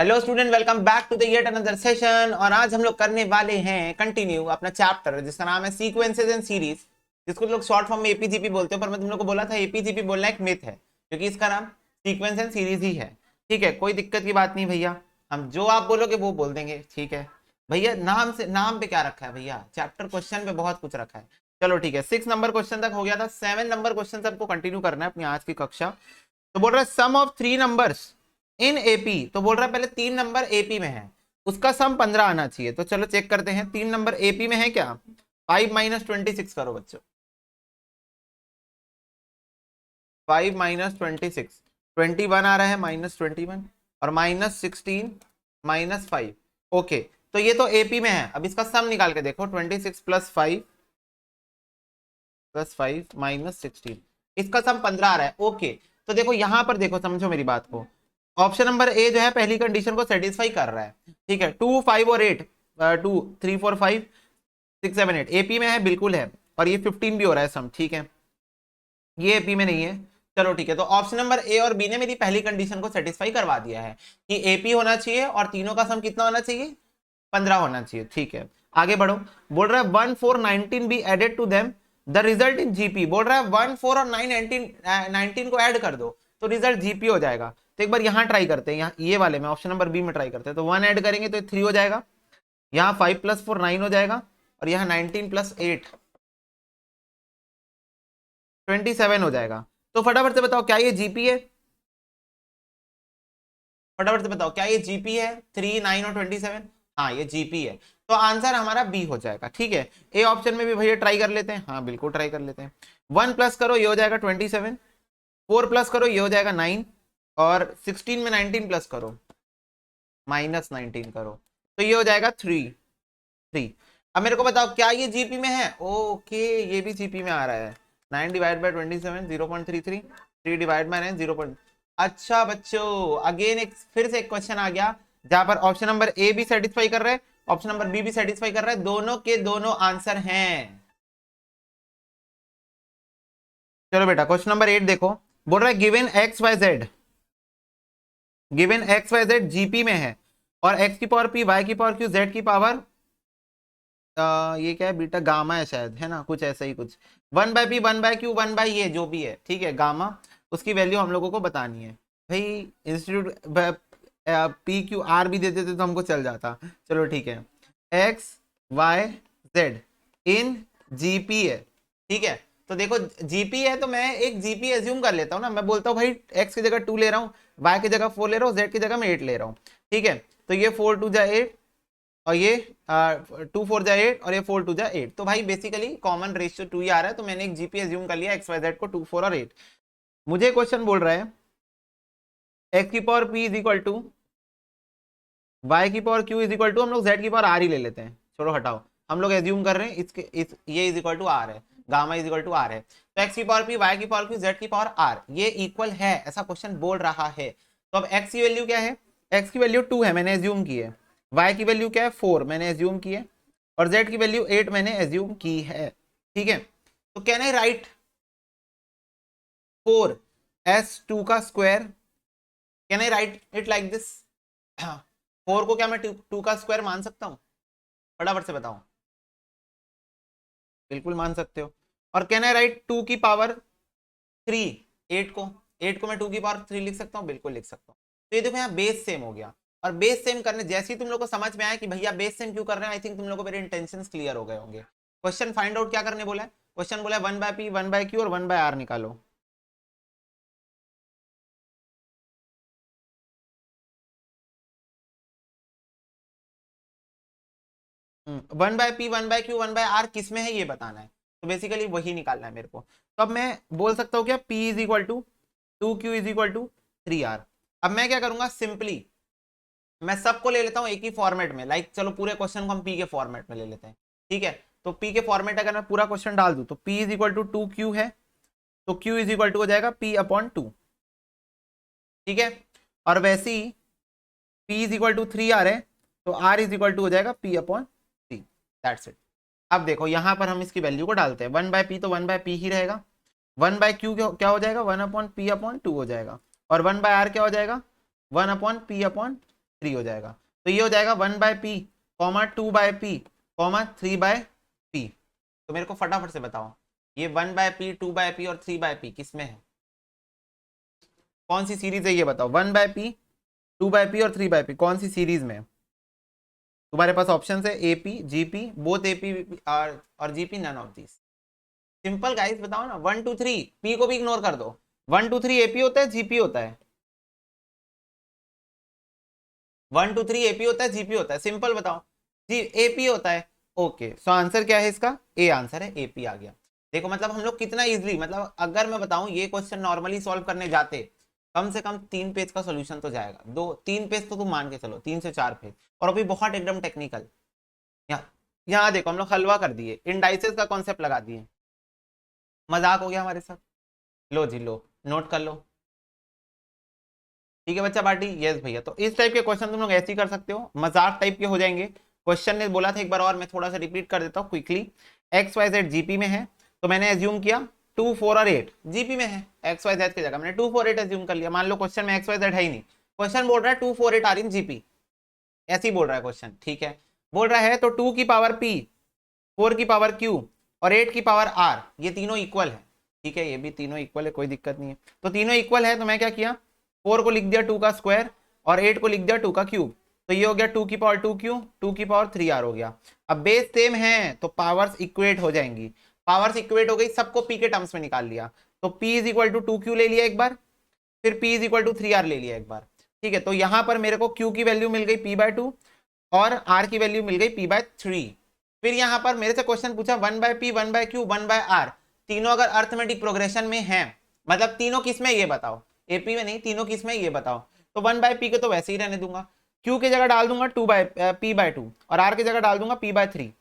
Hello student, welcome back to the yet another session. और आज हम लोग करने वाले हैं कंटिन्यू अपना चैप्टर जिसका नाम है सीक्वेंसेस एंड सीरीज, जिसको लोग शॉर्ट फॉर्म में एपीजीपी बोलते हैं। पर मैं तुम लोग को बोला था एपीजीपी बोलना एक मिथ है, क्योंकि इसका नाम सीक्वेंस एंड सीरीज ही है। ठीक है, कोई दिक्कत की बात नहीं भैया, हम जो आप बोलोगे वो बोल देंगे। ठीक है भैया, नाम से नाम पे क्या रखा है भैया, चैप्टर क्वेश्चन पे बहुत कुछ रखा है। चलो ठीक है, 6 नंबर क्वेश्चन तक हो गया था, 7 नंबर क्वेश्चन सबको कंटिन्यू करना है अपनी आज की कक्षा। तो बोल रहा है sum of 3 numbers in AP, तो बोल रहा है पहले 3 नंबर एपी में है, उसका सम 15 आना चाहिए। तो चलो चेक करते हैं, 3 नंबर एपी में है क्या। 5 - 26 करो बच्चों, 5 - 26, 21 आ रहा है, -21 और -16 - 5। ओके, तो ये तो एपी में है। अब इसका सम निकाल के देखो, 26 + 5 -16, इसका सम 15 आ रहा है। ओके, तो देखो यहां पर देखो, समझो मेरी बात को। ऑप्शन नंबर ए जो है पहली कंडीशन को सेटिस्फाई कर रहा है। ठीक है, 2, 5 और 8, 2, 3, 4, 5, 6, 7, 8 एपी में है, बिल्कुल है। और ये 15 भी हो रहा है सम। ठीक है, ये एपी में नहीं है। चलो ठीक है, तो ऑप्शन नंबर ए और बी ने मेरी पहली कंडीशन को सेटिस्फाई करवा दिया है कि एपी होना चाहिए और तीनों का सम कितना होना चाहिए, 15 होना चाहिए। ठीक है, आगे बढ़ो। बोल रहा है 1, 4, 19 be added to them, the result in GP. बोल रहा है 1, 4 और 9, 19 को ऐड कर दो तो रिजल्ट जीपी हो जाएगा। तो एक बार यहाँ ट्राई करते हैं, यहाँ ये वाले में ऑप्शन नंबर बी में ट्राई करते हैं। तो 1 ऐड करेंगे तो 3 हो जाएगा, यहाँ 5 + 4 9 हो जाएगा, और यहाँ 19 + 8 27 हो जाएगा। तो फटाफट से बताओ क्या ये जीपी है, फटाफट से बताओ क्या ये जीपी है, 3, 9 और 27। हाँ ये जीपी है, तो आंसर हमारा बी हो जाएगा। ठीक है, ए ऑप्शन में भी भैया ट्राई कर लेते हैं। हाँ बिल्कुल ट्राई कर लेते हैं। 1 प्लस करो ये हो जाएगा 27, 4 प्लस करो ये हो जाएगा 9, और 16 में 19 प्लस करो -19 करो तो ये हो जाएगा 3। अब मेरे को बताओ क्या ये जीपी में है। ओके, ये भी जीपी में आ रहा है। 9 डिवाइड बाय 27 0.33, 3 डिवाइड बाय 9 0. अच्छा बच्चों, अगेन एक फिर से एक क्वेश्चन आ गया जहां पर ऑप्शन नंबर ए भी सेटिस्फाई कर रहा है, ऑप्शन नंबर बी भी सेटिस्फाई कर रहा है, दोनों के दोनों आंसर हैं। चलो बेटा क्वेश्चन नंबर 8 देखो। बोल रहा है given X Y Z, given X Y Z GP में है, और एक्स की पावर पी, वाई की पावर क्यू, जेड की पावर ये क्या है बेटा, गामा है शायद, है ना, कुछ ऐसा ही कुछ। 1/p 1/q 1/, ये जो भी है, ठीक है, गामा, उसकी वैल्यू हम लोगों को बतानी है। भाई इंस्टीट्यूट पी क्यू आर भी दे देते तो हमको चल जाता। चलो ठीक है, X Y Z in GP है। ठीक है, तो देखो जीपी है तो मैं एक जीपी एज्यूम कर लेता हूँ ना। मैं बोलता हूँ भाई एक्स की जगह 2 ले रहा हूँ, वाई की जगह 4 ले रहा हूँ, जेड की जगह मैं 8 ले रहा हूँ। ठीक है, तो ये 4 2 जा 8, और ये 2 4 जा 8, और ये 4 2 जा 8। तो भाई बेसिकली कॉमन रेशियो 2 ही आ रहा है, तो मैंने एक जीपी एज्यूम कर लिया एक्स वाई जेड को 2 4 और 8। मुझे क्वेश्चन बोल रहा है एक्स की power P is equal to Y की power Q is equal to, हम लोग जेड की पावर आर ही ले लेते हैं, छोड़ो हटाओ। हम लोग एज्यूम कर रहे हैं ये इज इक्वल टू आर है, gamma is equal to R है। तो एक्स की पावर पी, वाई की पावर क्यू, जेड की पावर आर, ये इक्वल है, ऐसा क्वेश्चन बोल रहा है। तो अब एक्स की वैल्यू क्या है, एक्स की वैल्यू 2 है, मैंने एज्यूम की है। वाई की वैल्यू क्या है 4, मैंने एज्यूम की है। और जेड की वैल्यू 8 मैंने एज्यूम की है। ठीक है, तो कैन आई राइट 4s2 का square, can I right it like this. 4 को क्या मैं 2 का स्क्वायर मान सकता हूं, फटाफट से बताओ। बिल्कुल मान सकते हो। और कैन आई राइट 2 की पावर 3, 8 को मैं 2 की पावर 3 लिख सकता हूँ, बिल्कुल लिख सकता हूँ। तो ये देखो यहाँ बेस सेम हो गया, और बेस सेम करने जैसे ही तुम लोग को समझ में आया कि भैया बेस सेम क्यों कर रहे हैं, आई थिंक तुम लोग को मेरे इंटेंशंस क्लियर हो गए होंगे। क्वेश्चन फाइंड आउट क्या करने बोला है, क्वेश्चन बोला है 1/p 1/q और 1/r निकालो। 1/p 1/q 1/r किस में है ये बताना है, तो बेसिकली वही निकालना है मेरे को। तो अब मैं बोल सकता हूँ क्या, p is equal to 2q is equal to 3r। अब मैं क्या करूंगा, सिंपली मैं सबको ले लेता हूँ एक ही फॉर्मेट में। लाइक चलो पूरे क्वेश्चन को हम पी के फॉर्मेट में ले लेते हैं। ठीक है, तो पी के फॉर्मेट अगर मैं पूरा क्वेश्चन डाल दूं तो p is equal to 2q है, तो q इज इक्वल टू हो जाएगा p/2। ठीक है, और वैसे ही p is equal to 3r है, तो r इज इक्वल टू हो जाएगा p/3। That's it. अब देखो यहां पर हम इसकी वैल्यू को डालते हैं, 1/p तो 1/p ही रहेगा, 1/q क्या हो जाएगा 1/p/2 हो जाएगा, और 1/r क्या हो जाएगा 1/p/2। 3 हो जाएगा। तो ये हो जाएगा 1/p, 2/p, 3/p। तो मेरे को फटाफट से बताओ ये 1/p, 2/p और 3/p किस में है, कौन सी सीरीज है ये बताओ। 1/p, 2/p और 3/p कौन सी सीरीज में है? तुम्हारे पास ऑप्शन है एपी, जीपी, बोथ एपी और GP, none of this. Simple guys, बताओ ना। 1 2 3, पी को भी इग्नोर कर दो। 1 2 3 एपी होता है, जीपी होता है? 1 2 3 एपी होता है, जीपी होता है? सिंपल बताओ। जी एपी होता है। ओके, सो आंसर क्या है इसका? ए आंसर है, एपी आ गया। देखो मतलब हम लोग कितना इजीली, मतलब अगर मैं बताऊं ये क्वेश्चन नॉर्मली सॉल्व करने जाते कम से कम 3 पेज का सोल्यूशन तो जाएगा। 2 3 पेज तो तुम मान के चलो, 3 से 4 पेज। और अभी बहुत एकदम टेक्निकल। यहाँ यहाँ देखो हम लोग हलवा कर दिए, इंडाइसेस का कॉन्सेप्ट लगा दिए। मजाक हो गया हमारे साथ। लो जी लो, नोट कर लो। ठीक है बच्चा पार्टी, यस भैया। तो इस टाइप के क्वेश्चन तुम लोग ऐसे ही कर सकते हो, मजाक टाइप के हो जाएंगे। क्वेश्चन ने बोला था एक बार और मैं थोड़ा सा रिपीट कर देता हूँ quickly. X Y Z GP में है, तो मैंने एज्यूम किया 2 4 और 8 जीपी में है। एक्स वाई जेड की जगह मैंने 2 4 8 एज्यूम कर लिया। मान लो क्वेश्चन में एक्स वाई जेड है ही नहीं, क्वेश्चन बोल रहा है 2 4 8 आर इन जीपी, ऐसे ही बोल रहा है क्वेश्चन। ठीक है, बोल रहा है तो 2 की पावर पी, 4 की पावर क्यू और 8 की पावर आर, ये तीनों इक्वल है। ठीक है, ये भी तीनों इक्वल है, कोई दिक्कत नहीं है। तो तीनों इक्वल है, तो मैं क्या किया, 4 को लिख दिया 2 का स्क्वायर और 8 को लिख दिया 2 का क्यूब। तो ये हो गया 2 की पावर 2 क्यू, 2 की पावर 3 आर हो गया। अब बेस सेम है तो पावर्स इक्वेट हो जाएंगी। पावर्स इक्वेट हो गई, सबको पी के टर्म्स में निकाल लिया। तो P is equal to 2 Q ले लिया एक बार, फिर P is equal to 3 R ले लिया एक बार। ठीक है, तो यहां पर मेरे को क्यू की वैल्यू मिल गई p/2 और आर की वैल्यू मिल गई p/3। फिर यहां पर मेरे से क्वेश्चन पूछा 1/p, 1/q, 1/r, तीनों अगर अर्थमेटिक प्रोग्रेशन में हैं, मतलब तीनों किस में ये बताओ, एपी में नहीं, तीनों किस में ये बताओ। तो 1/p को तो वैसे ही रहने दूंगा, q की जगह डाल दूंगा p/2 और r की जगह डाल दूंगा p/3।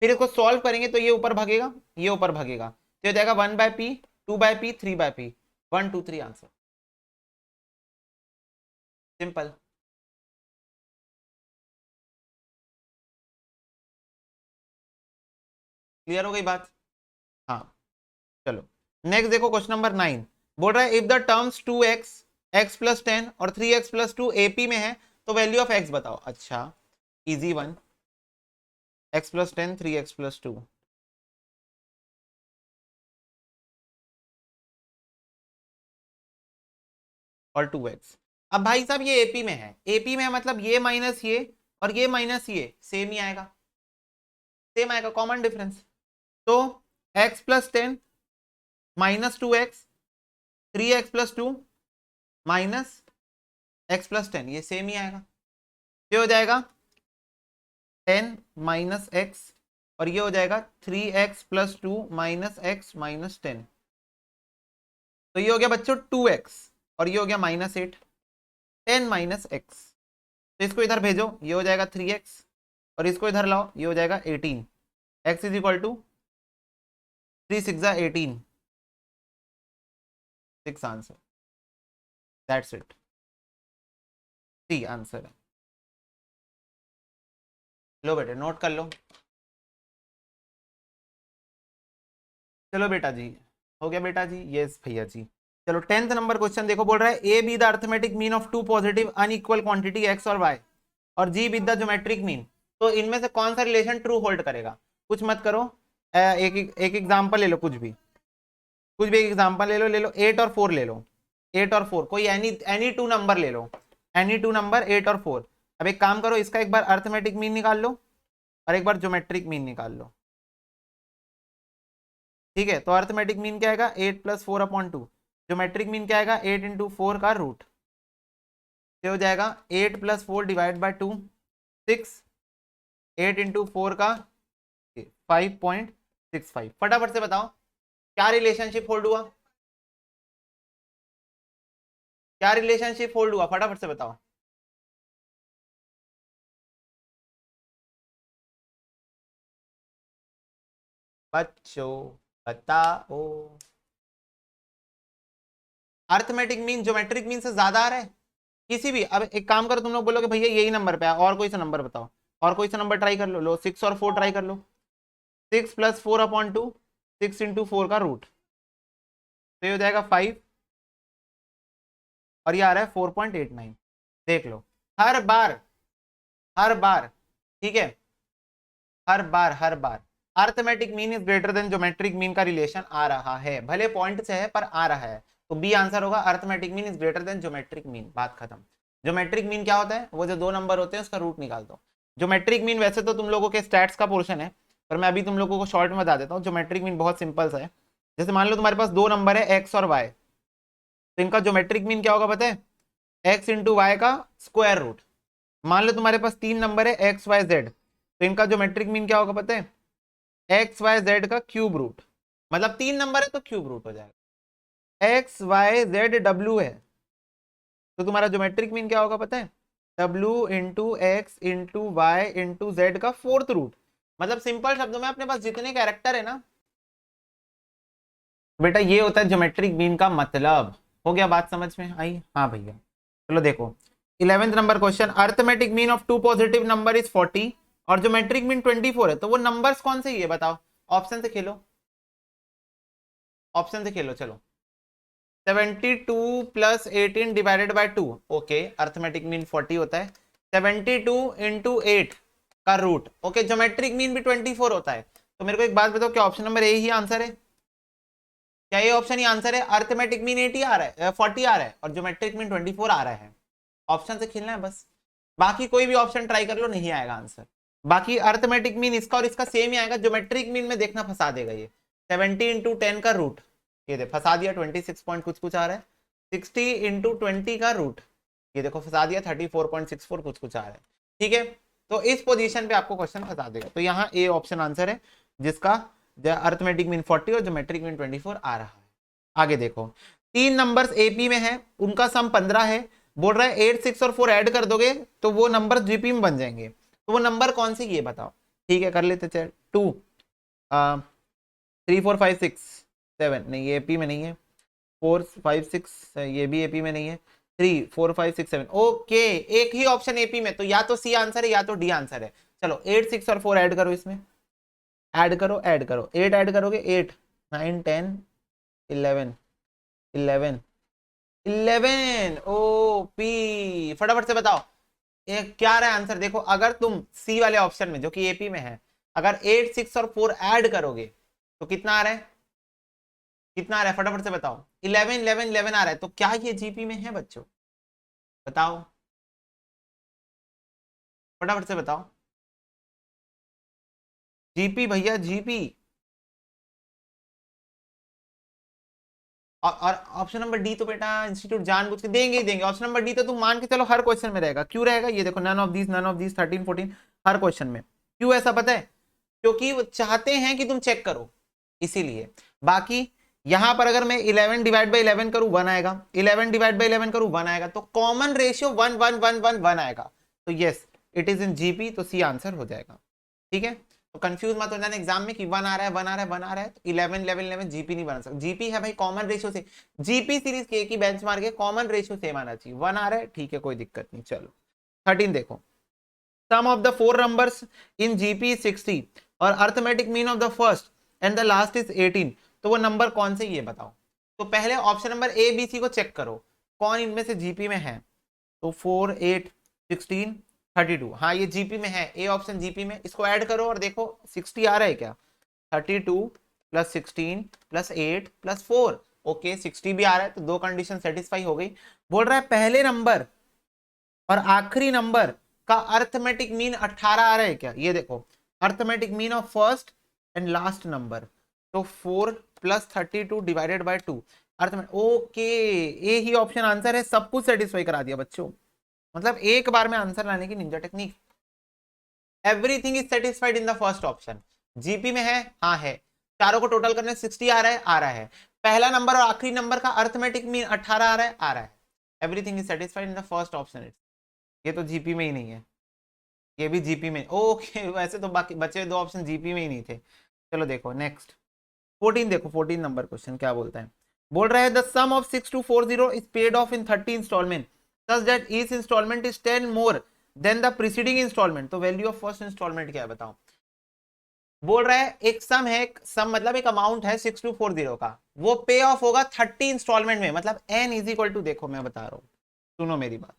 फिर इसको सॉल्व करेंगे तो ये ऊपर भागेगा, ये ऊपर भागेगा, तो हो जाएगा 1/p, 2/p, 3/p, 1 2 3 answer. Simple. Clear हो गई बात? हाँ चलो नेक्स्ट देखो, क्वेश्चन नंबर 9 बोल रहा है if the terms 2x, x plus 10 और 3x प्लस 2 एपी में है तो वैल्यू ऑफ x बताओ। अच्छा easy one, x plus 10, 3x plus 2। और 2x। अब भाई साहब ये एपी में है, एपी में है मतलब ये माइनस ये और ये माइनस ये सेम ही आएगा, सेम आएगा, कॉमन डिफरेंस। तो x plus 10 minus 2x, 3x plus 2 minus x plus 10, ये सेम ही आएगा। ये हो जाएगा 10 माइनस एक्स और ये हो जाएगा 3x plus 2 minus x minus 10। तो ये हो गया बच्चों 2x और ये हो गया -8, 10 माइनस एक्स। तो इसको इधर भेजो, ये हो जाएगा 3x और इसको इधर लाओ, ये हो जाएगा 18। x is equal to 3 6 18, 6 answer, that's it, C answer है। लो बेटे नोट कर लो। चलो बेटा जी, हो गया बेटा जी, यस भैया जी। चलो 10th नंबर क्वेश्चन देखो, बोल रहा है A be the arithmetic mean of two positive unequal quantity X और वाई और G be the geometric mean. तो इनमें से कौन सा रिलेशन ट्रू होल्ड करेगा? कुछ मत करो, एक एग्जांपल ले लो, कुछ भी एक एग्जांपल ले लो 8 और 4 ले लो, 8 और 4 कोई एनी टू नंबर ले लो, एनी टू नंबर 8 और 4। अब एक काम करो, इसका एक बार अर्थमेटिक मीन निकाल लो और एक बार ज्योमेट्रिक मीन निकाल लो। ठीक है, तो अर्थमेटिक मीन क्या आएगा 8 प्लस 4/2, ज्योमेट्रिक मीन क्या आएगा 8 इंटू 4 का रूट। ये हो जाएगा 8 प्लस 4 डिवाइड बाई 2 6, 8 इंटू 4 का 5.65। फटाफट से बताओ क्या रिलेशनशिप होल्ड हुआ, क्या रिलेशनशिप होल्ड हुआ, फटाफट से बताओ। बच्चों बताओ, अर्थमेटिक मीन ज्योमेट्रिक मीन से ज्यादा आ रहा है किसी भी? अब एक काम करो, तुम लोग बोलोगे भैया यही नंबर पे है, और कोई सा नंबर बताओ, और कोई सा नंबर ट्राई कर लो। लो 6 और 4 ट्राई कर लो, 6 प्लस 4/2, 6 इंटू 4 का रूट, तो ये हो जाएगा 5 और ये आ रहा है 4.89। देख लो, हर बार हर बार, ठीक है, हर बार arithmetic mean is greater than geometric mean का रिलेशन आ रहा है, भले पॉइंट से है पर आ रहा है, तो बी आंसर होगा, arithmetic mean is greater than geometric mean, बात खत्म। ज्योमेट्रिक मीन क्या होता है, वो जो दो नंबर होते हैं उसका रूट निकाल दो। ज्योमेट्रिक मीन वैसे तो तुम लोगों के स्टैट्स का पोर्शन है, पर मैं अभी तुम लोगों को शॉर्ट में बता देता हूँ। ज्योमेट्रिक मीन बहुत सिंपल सा है। जैसे मान लो तुम्हारे पास दो नंबर है एक्स और वाई, तो इनका ज्योमेट्रिक मीन क्या होगा पता है, एक्स इंटू वाई का स्क्वायर रूट। मान लो तुम्हारे पास तीन नंबर है एक्स वाई जेड, तो इनका ज्योमेट्रिक मीन क्या होगा पता है, एक्स वाई जेड का क्यूब रूट। मतलब तीन नंबर है तो क्यूब रूट हो जाएगा। एक्स वाई जेड डब्ल्यू है, तो तुम्हारा ज्योमेट्रिक मीन क्या होगा पता है, W into X into Y into Z का फोर्थ रूट। मतलब सिंपल शब्दों में अपने पास जितने कैरेक्टर है ना बेटा, ये होता है ज्योमेट्रिक मीन का मतलब। हो गया, बात समझ में आई? हाँ भैया, चलो देखो 11th number question, arithmetic mean of two positive number is 40 और ज्योमेट्रिक मीन 24 है, तो वो नंबर्स कौन से ये बताओ, ऑप्शन से खेलो, ऑप्शन से खेलो चलो। 72 plus 18 divided by 2, okay, arithmetic mean 40 होता है। 72 इंटू 8 का रूट, ओके, ज्योमेट्रिक मीन भी 24 होता है। तो मेरे को एक बात बताओ, क्या option number A he answer है? क्या ये ऑप्शन ही आंसर है? अर्थमेटिक मीन 80 आ रहा है, 40 आ रहा है और ज्योमेट्रिक मीन 24 आ रहा है। ऑप्शन से खेलना है बस, बाकी कोई भी ऑप्शन ट्राई कर लो, नहीं आएगा आंसर। बाकी अर्थमेटिक मीन इसका और इसका सेम ही आएगा, ज्योमेट्रिक मीन में देखना फंसा देगा ये। 70 इंटू 10 का रूट, ये देखो फंसा दिया, 26 पॉइंट कुछ कुछ आ रहा है। 60 इंटू 20 का रूट, ये देखो फंसा दिया, 34.64 कुछ कुछ आ रहा है। ठीक है, तो इस पोजीशन पे आपको क्वेश्चन फंसा देगा, तो यहाँ ए ऑप्शन आंसर है, जिसका अर्थमेटिक मीन 40 और ज्योमेट्रिक मीन 24 आ रहा है। आगे देखो, तीन नंबर्स एपी में है, उनका सम 15 है, बोल रहा है 8 6 और 4 ऐड कर दोगे तो वो नंबर जीपी में बन जाएंगे, तो वो नंबर कौन से ये बताओ। ठीक है, कर लेते चल, 2 3 4 5 6 7, नहीं ये एपी में नहीं है। 4 5 6 ये भी एपी में नहीं है। 3 4 5 6 7, ओके, एक ही ऑप्शन एपी में, तो या तो सी आंसर है या तो डी आंसर है। चलो 8 6 और 4 ऐड करो, इसमें ऐड करो, ऐड करो, 8 ऐड करोगे 8 9 10 11 11 11, ओ पी, फटाफट से बताओ ये क्या रहा है आंसर। देखो अगर तुम सी वाले ऑप्शन में जो कि एपी में है, अगर 8 6 और 4 ऐड करोगे तो कितना आ रहा है, कितना आ रहा है फटाफट से बताओ। 11 11 11 आ रहा है, तो क्या ये जीपी में है बच्चों, बताओ, फटाफट से बताओ। जीपी भैया, जीपी। और ऑप्शन नंबर डी तो बेटा इंस्टीट्यूट जानबूझ के देंगे ही देंगे, ऑप्शन नंबर डी तो तुम मान के चलो हर क्वेश्चन में रहेगा। क्यों रहेगा, ये देखो, नन ऑफ दीज 13 14 हर क्वेश्चन में। क्यों ऐसा पता है, क्योंकि वो चाहते हैं कि तुम चेक करो, इसीलिए। बाकी यहां पर अगर मैं 11 डिवाइड बाई 11 करूं 1 आएगा, 11 डिवाइड बाई 11 करूं 1 आएगा, तो कॉमन रेशियो 1 1 1 1 1 आएगा, तो yes it is in GP, तो सी आंसर हो जाएगा। ठीक है, तो कंफ्यूज मत हो जाना एग्जाम में कि 1 आ रहा है 1 आ रहा है 1 आ रहा है, तो 11 11 11 जीपी नहीं बना सकता। जीपी है भाई कॉमन रेशियो से, जीपी सीरीज के की बेंचमार्क है, कॉमन रेशियो सेम आना चाहिए। 1 आ रहा है, ठीक है, कोई दिक्कत नहीं। चलो 13 देखो, sum of the four numbers in GP is 60 और arithmetic mean of the first and the last is 18, तो वो नंबर कौन से ये बताओ। तो पहले option number A B C को चेक करो, कौन इनमें से जीपी में है। तो 4 8 16 32, हाँ ये जीपी में है, ए ऑप्शन जीपी में, इसको ऐड करो और देखो 60 आ रहा है क्या। 32 प्लस 16 प्लस 8 प्लस 4, ओके 60 भी आ रहा है, तो दो कंडीशन सेटिस्फाई हो गई। बोल रहा है पहले नंबर और आखिरी नंबर का अर्थमेटिक मीन 18 आ रहा है क्या, ये देखो, arithmetic mean of first and last number, तो 4 plus 32 divided by 2 arithmetic, okay, A he option answer है, सब कुछ सेटिस्फाई करा दिया बच्चों। मतलब एक बार में आंसर लाने की Ninja technique. Everything is satisfied in the first option, GP में है, हाँ है, चारों को टोटल करने 60 आ रहा है, आ रहा है, पहला नंबर और आखिरी नंबर का अर्थमेटिक मीन 18 आ रहा है, आ रहा है, everything is satisfied in the first option. ये तो जीपी में ही नहीं है, ये भी जीपी में, ओके, वैसे तो बाकी बचे दो ऑप्शन जीपी में ही नहीं थे। चलो देखो नेक्स्ट 14 देखो, 14 नंबर क्वेश्चन क्या बोलता है। बोल रहा है the sum of 6240 is paid off in 30 installment such that each installment is 10 more than the preceding installment, तो वैल्यू ऑफ फर्स्ट इंस्टॉलमेंट क्या है बताओ। बोल रहा है एक सम है, सम मतलब एक अमाउंट है 6240 का, वो पे ऑफ होगा 30 इंस्टॉलमेंट में, मतलब एन इज इक्वल टू, देखो मैं बता रहा हूं, सुनो मेरी बात,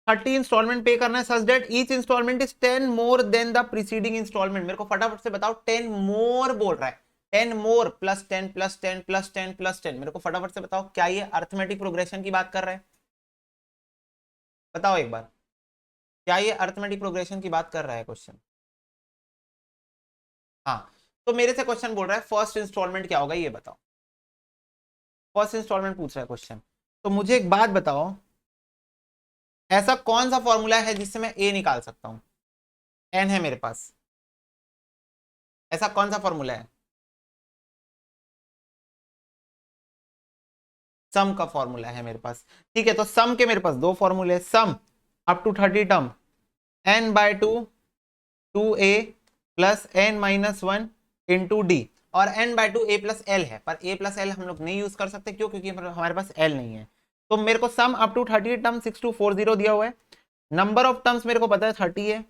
30 इंस्टॉलमेंट पे करना है such that each installment is 10 more than the preceding installment. मेरे को फटाफट से बताओ, 10 मोर बोल रहा है, 10 मोर प्लस 10 प्लस 10 प्लस 10 प्लस 10। मेरे को फटाफट से बताओ क्या ये अर्थमेटिक प्रोग्रेशन की बात कर रहा है? बताओ एक बार, क्या ये अर्थमेटिक प्रोग्रेशन की बात कर रहा है क्वेश्चन? हाँ, तो मेरे से क्वेश्चन बोल रहा है फर्स्ट इंस्टॉलमेंट क्या होगा ये बताओ। फर्स्ट इंस्टॉलमेंट पूछ रहा है क्वेश्चन। तो मुझे एक बात बताओ, ऐसा कौन सा फॉर्मूला है जिससे मैं ए निकाल सकता हूं? एन है मेरे पास, ऐसा कौन सा फॉर्मूला है? सम का फॉर्मूला है मेरे पास। ठीक है, तो सम के मेरे पास दो फॉर्मूले, sum up to 30 term N by two 2a plus N minus 1 into D, और n by two A plus L है, पर a प्लस एल हम लोग नहीं यूज कर सकते, क्यों? क्योंकि हमारे पास l नहीं है। तो मेरे को सम अप टू 30 टर्म 6240 दिया हुआ है। नंबर ऑफ टर्म्स मेरे को पता है 30 है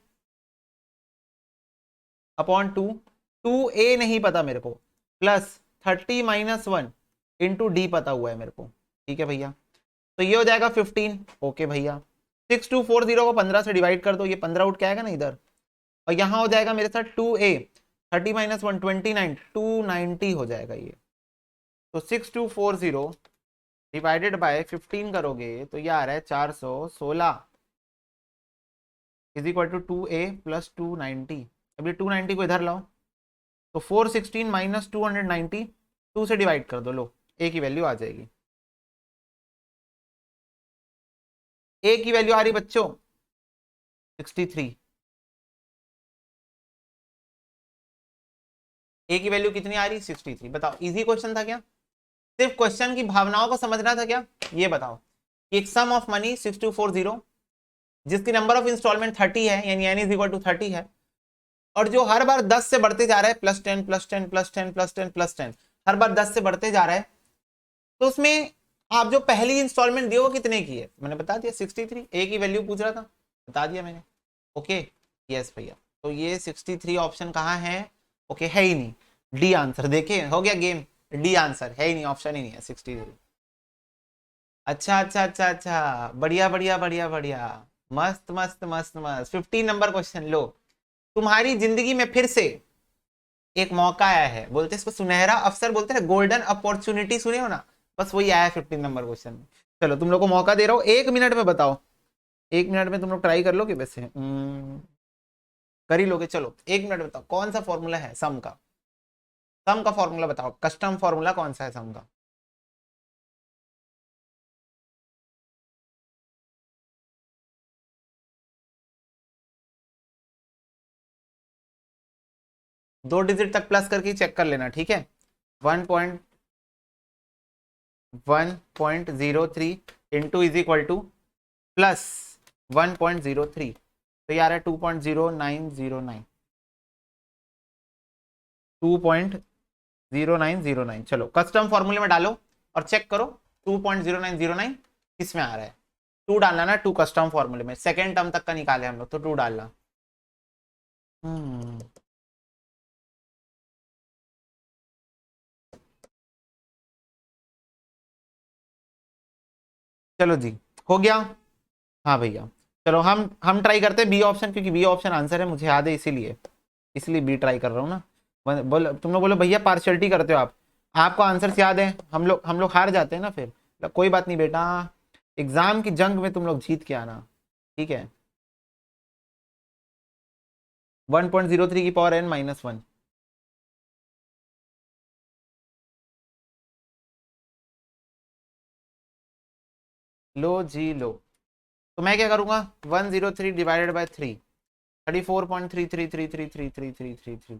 अपॉन 2a नहीं पता मेरे को, प्लस 30 माइनस 1 इंटू डी पता हुआ है मेरे को। ठीक है भैया, तो ये हो जाएगा 15। ओके भैया, 6240 को 15 से डिवाइड कर दो, ये 15 उठ के आएगा ना इधर, और यहां हो जाएगा मेरे साथ 2a 30 माइनस 1 29 290 हो जाएगा ये। तो 6240 डिवाइडेड बाय 15 करोगे तो ये आ रहा है 416 is equal to 2a plus 290। अब ये 290 को इधर लाओ, तो 416 माइनस 290 2 से डिवाइड कर दो, लो a की वैल्यू आ जाएगी। a की वैल्यू आ रही बच्चों 63। a की वैल्यू कितनी आ रही? 63। बताओ इजी क्वेश्चन था क्या? सिर्फ क्वेश्चन की भावनाओं को समझना था क्या? ये बताओ, एक सम ऑफ मनी 6240 जिसकी नंबर ऑफ इंस्टॉलमेंट 30 है, यानी n इज इक्वल टू 30 है, और जो हर बार 10 से बढ़ते जा रहा है, plus 10 plus 10 plus 10 plus 10 plus 10, हर बार 10 से बढ़ते जा रहा है। तो उसमें आप जो पहली इंस्टॉलमेंट दिए वो कितने की है? मैंने बता दिया 63। ए की वैल्यू पूछ रहा था, बता दिया मैंने। ओके यस भैया, तो ये 63 ऑप्शन कहाँ है? ओके है ही नहीं, डी आंसर। देखिए हो गया गेम, डी आंसर है ही नहीं, ऑप्शन ही नहीं है 63। अच्छा अच्छा अच्छा अच्छा, बढ़िया बढ़िया बढ़िया बढ़िया, मस्त मस्त मस्त मस्त। 15 नंबर क्वेश्चन लो, तुम्हारी जिंदगी में फिर से एक मौका आया है, बोलते इसको सुनहरा अवसर बोलते हैं, गोल्डन अपॉर्चुनिटी, सुने हो ना? बस वही आया है 15 नंबर क्वेश्चन में। चलो तुम लोग को मौका दे रहा हूँ, 1 मिनट में बताओ, 1 मिनट में तुम लोग ट्राई कर लो कि वैसे कर ही लोगे। चलो 1 मिनट बताओ कौन सा फॉर्मूला है सम का? सम का फॉर्मूला बताओ, कस्टम फॉर्मूला कौन सा है सम का? दो डिजिट तक प्लस करके चेक कर लेना, ठीक है। 1.03 into is equal two plus 1.03, तो यार है 2.0909, 2.0909। चलो कस्टम फॉर्मूले में डालो और चेक करो 2.0909 किस में आ रहा है। 2 डालना ना, 2 कस्टम फॉर्मूले में, सेकेंड टर्म तक का निकाले हम लोग, तो 2 डालना। चलो जी, हो गया। हाँ भैया, चलो हम ट्राई करते हैं बी ऑप्शन, क्योंकि बी ऑप्शन आंसर है, मुझे याद है, इसीलिए इसलिए बी ट्राई कर रहा हूँ ना। बोल तुम लोग बोलो भैया पार्शियलिटी करते हो आप, आपको आंसर्स याद है, हम लोग हार जाते हैं ना फिर। कोई बात नहीं बेटा, एग्जाम की जंग में तुम लोग जीत के आना, ठीक है। 1.03 की पावर n माइनस 1। लो जी लो, तो मैं क्या करूंगा, 103 divided by 3, 34.3333333333,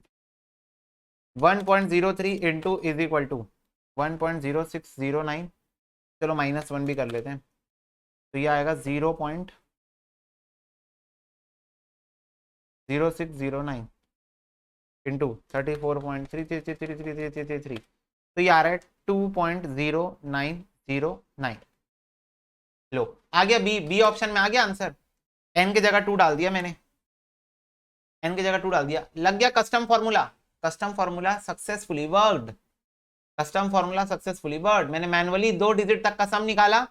1.03 into is equal to 1.0609, चलो माइनस 1 भी कर लेते हैं, तो ये आएगा 0.0609 इंटू 34.333333, तो ये आ रहा है 2.0909। लो आ गया, बी बी ऑप्शन में आ गया आंसर। एन की जगह 2 डाल दिया मैंने, एन की जगह 2 डाल दिया, लग गया custom formula. Custom formula successfully worked, custom formula successfully worked. मैंने मैनुअली 2 डिजिट तक का सम निकाला,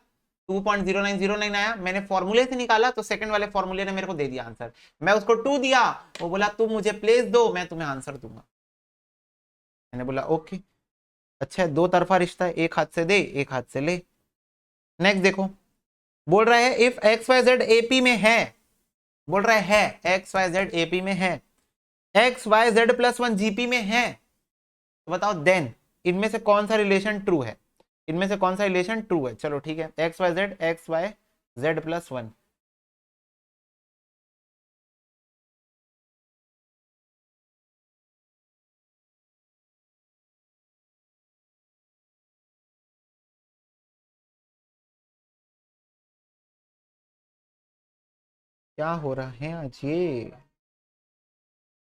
2.0909 आया, मैंने फॉर्मूले से निकाला तो सेकंड वाले फॉर्मूले ने मेरे को दे दिया आंसर, मैं उसको 2 दिया, वो बोला तुम मुझे प्लेस दो मैं तुम्हें आंसर दूंगा। मैंने बोला ओके, अच्छा है, दो तरफा रिश्ता है, एक हाथ से दे एक हाथ से ले। नेक्स्ट देखो, बोल रहा है if X Y Z AP में है, बोल रहा है एक्स वाई जेड एपी में है, X Y Z plus one GP में है, तो बताओ देन इनमें से कौन सा रिलेशन ट्रू है, इनमें से कौन सा रिलेशन ट्रू है। चलो ठीक है, X Y Z plus one, क्या हो रहा है आज ये।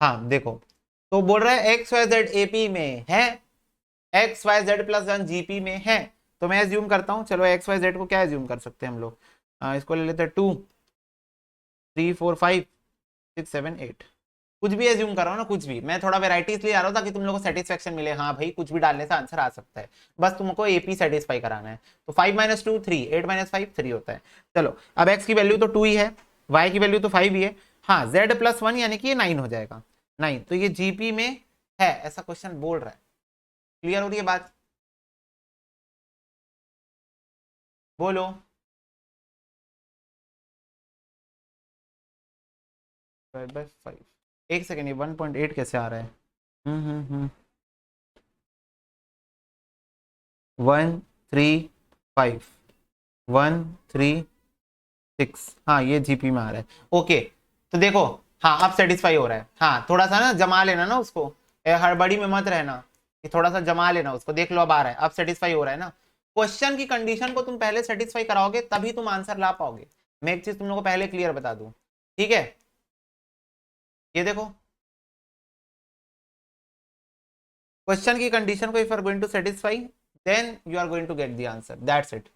हाँ देखो, तो बोल रहा है एक्स वाई जेड एपी में है, X Y Z plus one GP में है, तो मैं एज्यूम करता हूँ, चलो एक्स वाई जेड को क्या एज्यूम कर सकते हैं हम लोग, इसको ले लेते हैं 2 3 4 5 6 7 8, कुछ भी एज्यूम कर रहा हूँ ना, कुछ भी, मैं थोड़ा वेराइटी इसलिए आ रहा हूँ ताकि तुम लोगों को सेटिस्फेक्शन मिले, हाँ भाई कुछ भी डालने से आंसर आ सकता है, बस तुमको एपी सेटिस्फाई कराना है। तो 5 - 2 3, 8 - 5 3 होता है। चलो अब एक्स की वैल्यू तो 2 ही है, वाई की वैल्यू तो 5 ही है, हाँ जेड प्लस वन यानी कि ये 9 हो जाएगा, 9, तो ये जीपी में है ऐसा क्वेश्चन बोल रहा है। क्लियर हो रही है बात, बोलो। 5/5, एक सेकेंड, ये 1.8 कैसे आ रहा है, 1 3 5 1 3 6, हाँ ये जीपी में आ रहा है, ओके। तो देखो, हाँ अब सेटिस्फाई हो रहा है, हाँ थोड़ा सा ना जमा लेना ना उसको, हड़बड़ी में मत रहना, कि थोड़ा सा जमा लेना उसको, देख लो अब आ रहा है, अब सेटिस्फाई हो रहा है ना। क्वेश्चन की कंडीशन को तुम पहले सेटिस्फाई कराओगे तभी तुम आंसर ला पाओगे, मैं एक चीज तुम लोग को पहले क्लियर बता दूं, ठीक है। ये देखो, क्वेश्चन की कंडीशन को if are going to satisfy then you are going to get the answer, that's it,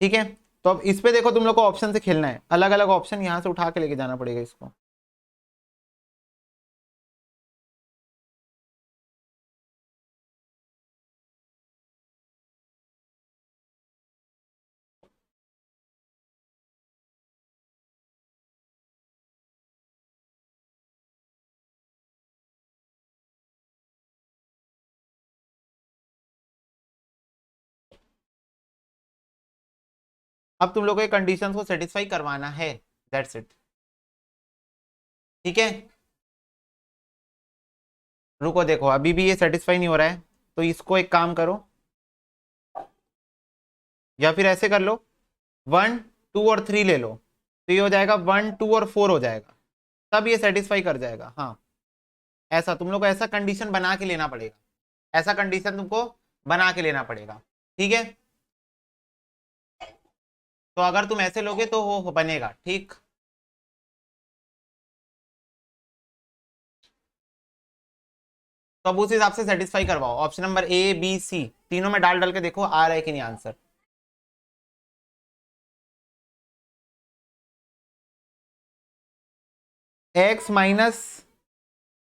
ठीक है। तो अब इस पे देखो, तुम लोग को ऑप्शन से खेलना है, अलग अलग ऑप्शन यहां से उठा के लेके जाना पड़ेगा इसको। अब तुम लोग को कंडीशंस को सेटिस्फाई करवाना है, दैट्स इट, ठीक है। रुको देखो, अभी भी ये सेटिस्फाई नहीं हो रहा है, तो इसको एक काम करो, या फिर ऐसे कर लो, 1 2 और 3 ले लो, तो ये हो जाएगा 1 2 और 4 हो जाएगा, तब ये सेटिस्फाई कर जाएगा। हाँ ऐसा तुम लोग को ऐसा कंडीशन बना के लेना पड़ेगा, ऐसा कंडीशन तुमको बना के लेना पड़ेगा, ठीक है। तो अगर तुम ऐसे लोगे तो वो बनेगा, ठीक। तो अब उस हिसाब से सेटिस्फाई करवाओ, option number A B C तीनों में डाल डाल के देखो आ रहा है कि नहीं आंसर। एक्स माइनस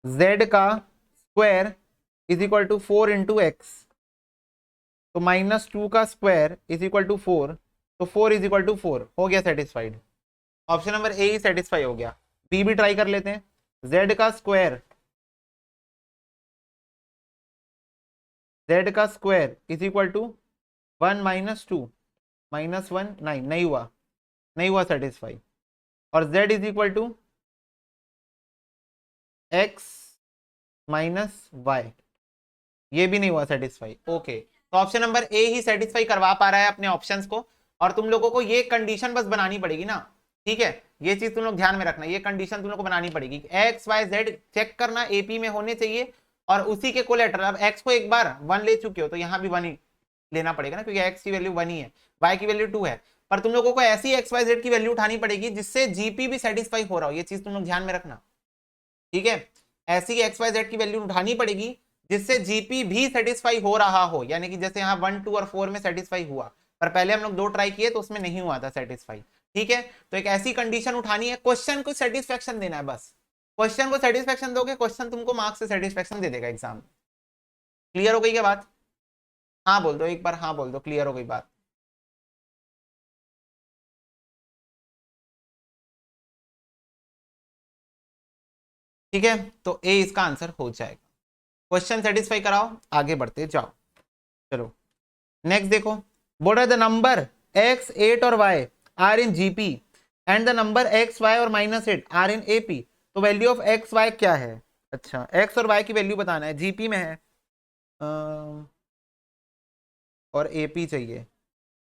जेड का square is equal to 4 × x, तो -2 का स्क्वायर इज इक्वल टू 4, तो 4 इज इक्वल टू 4 हो गया सेटिस्फाइड, ऑप्शन नंबर ए ही सेटिस्फाई हो गया। बी भी ट्राई कर लेते हैं, जेड का स्क्वायर इज इक्वल टू 1 - 2 -1 9, नहीं हुआ, नहीं हुआ सेटिस्फाई, और z इज equal to X minus Y, ये भी नहीं हुआ सेटिस्फाई, ओके। तो ऑप्शन नंबर ए ही सेटिस्फाई करवा पा रहा है अपने ऑप्शंस को, और तुम लोगों को ये कंडीशन बस बनानी पड़ेगी ना, ठीक है। ये चीज तुम लोग ध्यान में रखना, ये कंडीशन तुम लोग को बनानी पड़ेगी, एक्स वाई जेड चेक करना एपी में होने चाहिए, और उसी के कोलेटरल, अब एक्स को एक बार 1 ले चुके हो तो यहाँ भी 1 ही लेना पड़ेगा ना, क्योंकि एक्स की वैल्यू 1 ही है, वाई की वैल्यू 2 है, पर तुम लोगों को ऐसी एक्स वाई जेड की वैल्यू उठानी पड़ेगी जिससे जीपी भी सेटिस्फाई हो रहा हो, ये चीज तुम लोग ध्यान में रखना, ठीक है। ऐसी एक्स वाई जेड की वैल्यू उठानी पड़ेगी जिससे जीपी भी सेटिस्फाई हो रहा हो, यानी कि जैसे यहाँ 1 2 और 4 में सेटिस्फाई हुआ, पर पहले हम लोग 2 ट्राई किए तो उसमें नहीं हुआ था सेटिस्फाई, ठीक है। तो एक ऐसी कंडीशन उठानी है, क्वेश्चन को सेटिस्फेक्शन देना है बस, क्वेश्चन को सेटिस्फेक्शन दोगे, क्वेश्चन तुमको मार्क्स से सेटिस्फेक्शन दे देगा एग्जाम। क्लियर हो गई क्या बात, हाँ बोल दो एक बार, हाँ बोल दो, क्लियर हो गई बात। ठीक है, तो ए इसका आंसर हो जाएगा। क्वेश्चन सेटिस्फाई कराओ, आगे बढ़ते जाओ। चलो नेक्स्ट देखो, बोल रहा है द नंबर x 8 और y are in GP and the number x y और -8 आर इन एपी। तो वैल्यू ऑफ x y क्या है? अच्छा, x और y की वैल्यू बताना है, जीपी में है और एपी चाहिए।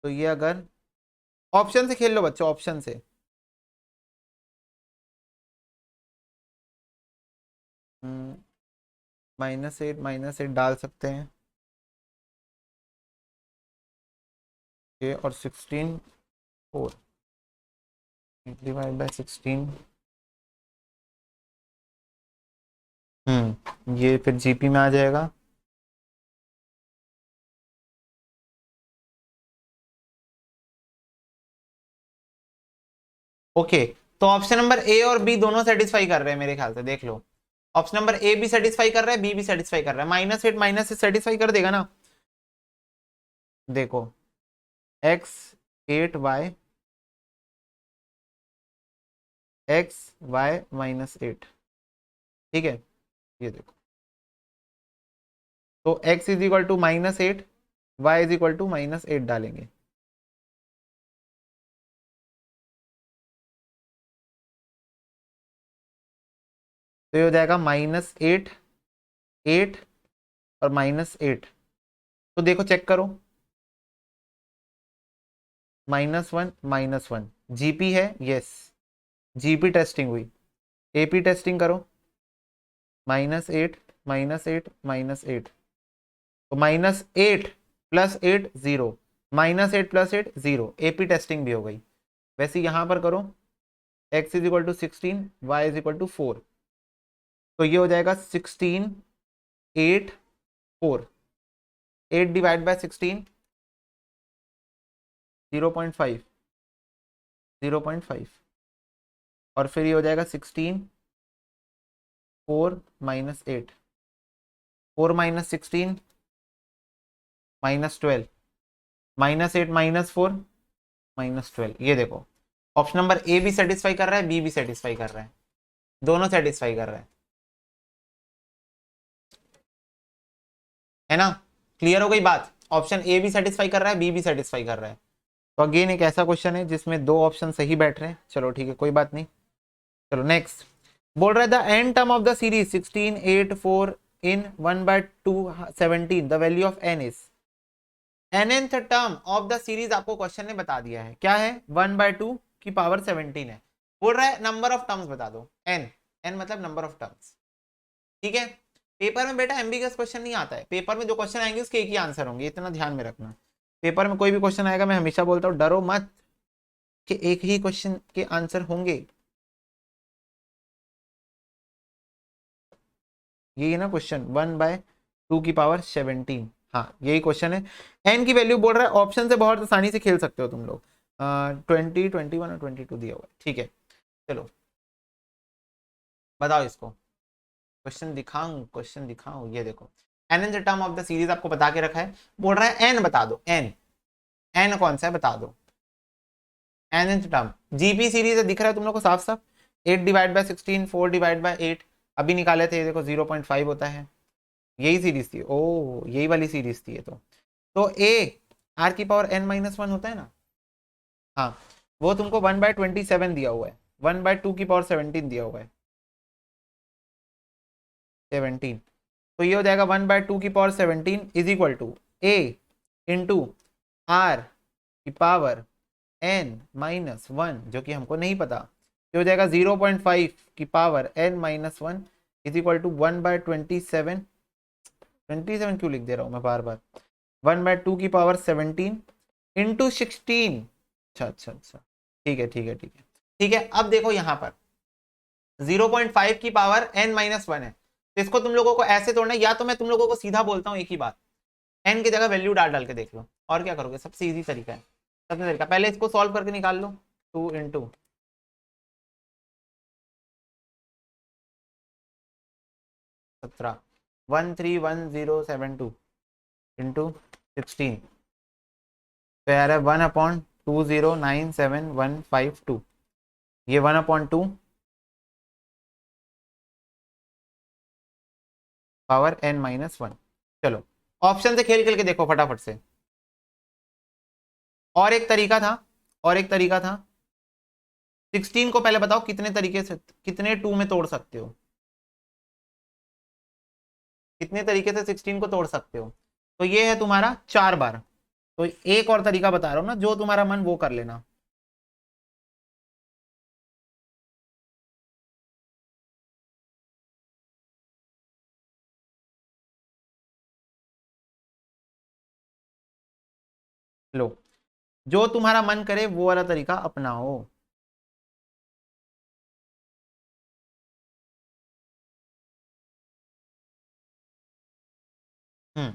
तो ये अगर ऑप्शन से खेल लो बच्चों, ऑप्शन से। -8 डाल सकते हैं ये, और 16 4 डिवाइड बाय 16। ये फिर जीपी में आ जाएगा। ओके, तो ऑप्शन नंबर ए और बी दोनों सेटिस्फाई कर रहे हैं मेरे ख्याल से, देख लो। ऑप्शन नंबर ए भी सेटिस्फाई कर रहा है, बी भी सेटिस्फाई कर रहा है। -8 से सेटिस्फाई कर देगा ना। देखो x 8 y -8, ठीक है, ये देखो। तो x is equal to -8, y is equal to -8 डालेंगे। तो ये हो जाएगा -8 8 और -8। तो देखो चेक करो, -1 जीपी है, यस, जीपी टेस्टिंग हुई। एपी टेस्टिंग करो, -8 -8 तो -8 + 8 0, -8 + 8 0, एपी टेस्टिंग भी हो गई। वैसे यहां पर करो, x is equal to 16, y is equal to 4। तो ये हो जाएगा 16 8 4, 8 डिवाइड बाय 16 0.5 0.5, और फिर ये हो जाएगा 16 4 -8, 4 - 16 -12, -8 -4 -12। ये देखो, ऑप्शन नंबर ए भी सेटिस्फाई कर रहा है, बी भी सेटिस्फाई कर रहा है, दोनों सेटिस्फाई कर रहे हैं, है ना। क्लियर हो गई बात? ऑप्शन ए भी सेटिस्फाई कर रहा है, बी भी सेटिस्फाई कर रहा है। तो अगेन एक ऐसा क्वेश्चन है जिसमें दो ऑप्शन सही बैठ रहे हैं। चलो ठीक है, कोई बात नहीं। चलो नेक्स्ट, बोल रहा है the N term of the series 16 8 4 in 1/2 17, the value of N is. nth term of the series आपको क्वेश्चन ने बता दिया है, क्या है? 1/2 की पावर 17 है। बोल रहा है नंबर ऑफ टर्म्स बता दो, एन, एन मतलब नंबर ऑफ टर्म्स, ठीक है। पेपर में बेटा एमबीबीएस क्वेश्चन नहीं आता है, पेपर में जो क्वेश्चन आएंगे उसके एक ही आंसर होंगे, इतना ध्यान में रखना। पेपर में कोई भी क्वेश्चन आएगा, मैं हमेशा बोलता हूँ डरो मत कि एक ही क्वेश्चन के आंसर होंगे। यही ना क्वेश्चन, 1/2 की पावर 17, हाँ यही क्वेश्चन है। एन की वैल्यू बोल रहा है, ऑप्शन से बहुत आसानी से खेल सकते हो तुम लोग। 20 21 और 22 दिया हुआ है, ठीक है। चलो बताओ इसको, क्वेश्चन दिखाऊं, ये देखो। N term of the series आपको बता के रखा है, बोल रहा है एन बता दो, एन, एन कौन सा है बता दो। एन टर्म जीपी सीरीज है, दिख रहा है तुम लोग को साफ साफ। 8 डिवाइड बाय 16, 4 डिवाइड बाय 8, अभी निकाले थे, देखो 0.5 होता है। यही सीरीज थी, ओ यही वाली सीरीज थी ये। तो ए आर की पावर n-1 होता है ना, हाँ, वो तुमको 1/27 दिया हुआ है, 1/2 की पावर 17 दिया हुआ है, 17। तो ये हो जाएगा 1/2 की power 17 is equal to a into r की पावर n-1, जो कि हमको नहीं पता। ये हो जाएगा 0.5 की power n-1 is equal to 1/27, 27 क्यों लिख दे रहा हूँ मैं बार बार, 1/2 की पावर 17 इंटू 16। अच्छा अच्छा अच्छा, ठीक है ठीक है ठीक है ठीक है। अब देखो यहाँ पर 0.5 की पावर n-1 है, तो इसको तुम लोगों को ऐसे तोड़ना है, या तो मैं तुम लोगों को सीधा बोलता हूँ एक ही बात, n की जगह वैल्यू डाल डाल के देख लो, और क्या करोगे, सबसे इजी तरीका है, सबसे तरीका पहले इसको सॉल्व करके निकाल लो। 2 इंटू 17 131072 इंटू 16, तो यार है 1/2097 152, ये 1/2 पावर n माइनस 1। चलो ऑप्शन से खेल खेल के देखो फटाफट से। और एक तरीका था, और एक तरीका था, 16 को पहले बताओ कितने तरीके से, कितने 2 में तोड़ सकते हो, कितने तरीके से 16 को तोड़ सकते हो। तो ये है तुम्हारा 4 बार। तो एक और तरीका बता रहा हूं ना, जो तुम्हारा मन वो कर लेना। लो, जो तुम्हारा मन करे वो वाला तरीका अपनाओ। हम्म,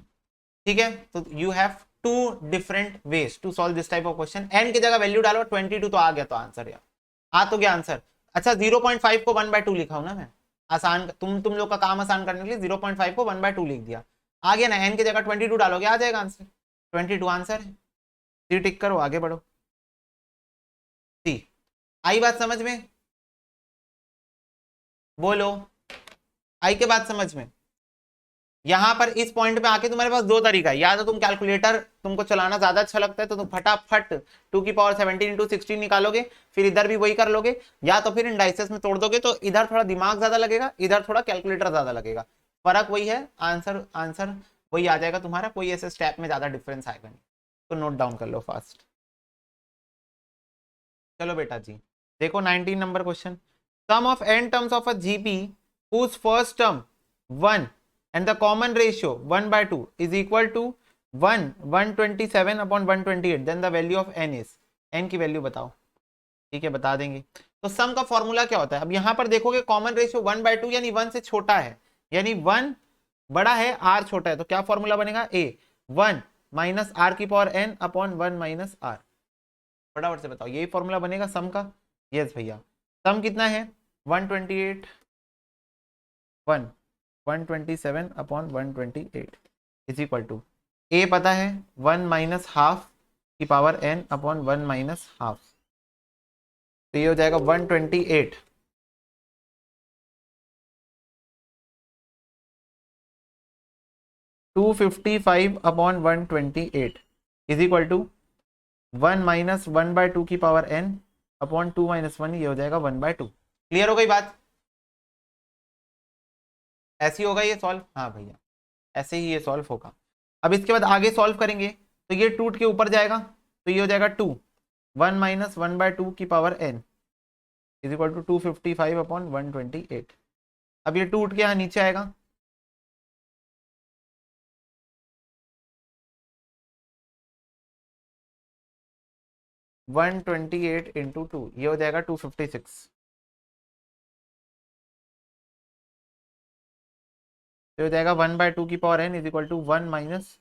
ठीक है। तो you have two different ways to solve this type of question. N की जगह वैल्यू डालो 22, तो आ गया तो आंसर यार, आ तो गया आंसर। अच्छा 0.5 को 1/2 लिखा हूं ना मैं, आसान, तुम लोग का काम आसान करने के लिए 0.5 को 1/2 लिख दिया। आ गया ना, एन की जगह 22 डालोगे आ जाएगा आंसर, 22 आंसर है। सी टिक करो, आगे बढ़ो। सी, आई बात समझ में? बोलो, आई के बात समझ में? यहां पर इस पॉइंट पे आके तुम्हारे पास दो तरीका है, या तो तुम कैलकुलेटर, तुमको चलाना ज्यादा अच्छा लगता है तो तुम फटाफट 2 की पावर 17 × 16 निकालोगे, फिर इधर भी वही कर लोगे, या तो फिर इंडाइसेस में तोड़ दोगे, तो इधर थोड़ा दिमाग ज्यादा लगेगा, इधर थोड़ा कैलकुलेटर ज्यादा लगेगा। फर्क वही है, आंसर आंसर वही आ जाएगा तुम्हारा, कोई ऐसे स्टेप में ज्यादा डिफरेंस आएगा नहीं। तो नोट डाउन कर लो फास्ट। चलो बेटा जी, देखो 19 number question. Sum of n terms of a GP whose first term 1 and the common ratio 1/2 is equal to 1 127 upon 128, then the value of n is, n की value बताओ। ठीक है बता देंगे। तो सम का फॉर्मूला क्या होता है, अब यहां पर देखोगे कॉमन रेशियो 1/2 यानी 1 से छोटा है, यानी 1 बड़ा है r छोटा है, तो क्या फॉर्मूला बनेगा, a 1 माइनस r की power n upon 1 minus r। फटाफट से बताओ, यही फॉर्मूला बनेगा सम का। यस भैया, सम कितना है 128, 1 127 upon 128 is equal to, a पता है 1 माइनस हाफ की power n upon 1 minus half, तो ये हो जाएगा 128 255 upon 128 is equal to 1 minus 1/2 की पावर n अपॉन 2 माइनस 1, ये हो जाएगा 1/2। क्लियर हो गई बात? ऐसी होगा ये सॉल्व, हाँ भैया ऐसे ही ये सॉल्व होगा। अब इसके बाद आगे सॉल्व करेंगे तो ये टूट के ऊपर जाएगा, तो ये हो जाएगा 2 1 माइनस 1/2 की power n is equal to 255 upon 128। अब ये टूट के यहाँ नीचे आएगा, वन 128 इंटू 2, ये हो जाएगा 256, तो हो जाएगा 1/2 की power n is equal to 1 minus,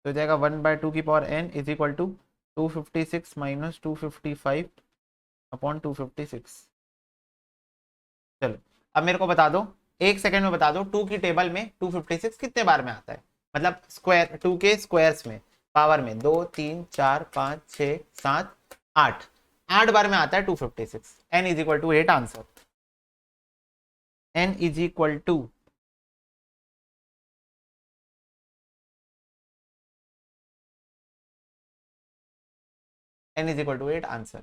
तो हो जाएगा 1/2 की power n is equal to 256 minus 255 upon 256। चलो अब मेरे को बता दो, एक सेकंड में बता दो, 2 की टेबल में 256 कितने बार में आता है, मतलब स्क्वायर 2 के स्क्वायर्स में, पावर में 2 3 4 5 6 7 8, 8 बार में आता है 256। n is equal to 8 answer, n is equal to n is equal to 8 answer.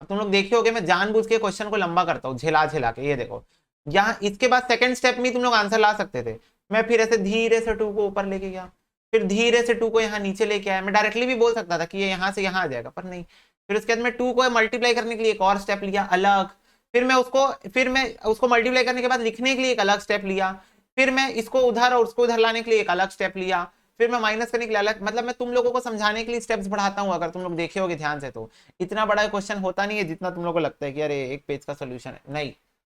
अब तुम लोग देखे होगे मैं जानबूझ के क्वेश्चन को लंबा करता हूँ, झेला झेला के। ये देखो यहाँ इसके बाद सेकंड स्टेप में तुम लोग आंसर ला सकते थे, मैं फिर ऐसे धीरे से 2 को ऊपर लेके गया, फिर धीरे से 2 को यहाँ नीचे लेके आया। मैं डायरेक्टली भी बोल सकता था कि ये यहाँ से यहाँ आ जाएगा, पर नहीं। फिर उसके बाद मैं 2 को मल्टीप्लाई करने के लिए एक और स्टेप लिया अलग, फिर मैं उसको मल्टीप्लाई करने के बाद लिखने के लिए एक अलग स्टेप लिया, फिर मैं इसको उधर और उसको उधर लाने के लिए एक अलग स्टेप लिया, फिर मैं माइनस करने के लिए अलग, मतलब मैं तुम लोगों को समझाने के लिए स्टेप्स बढ़ाता हूँ। अगर तुम लोग देखे होगे ध्यान से तो इतना बड़ा क्वेश्चन होता नहीं है जितना तुम लोग को लगता है कि अरे एक पेज का सोल्यूशन है, नहीं,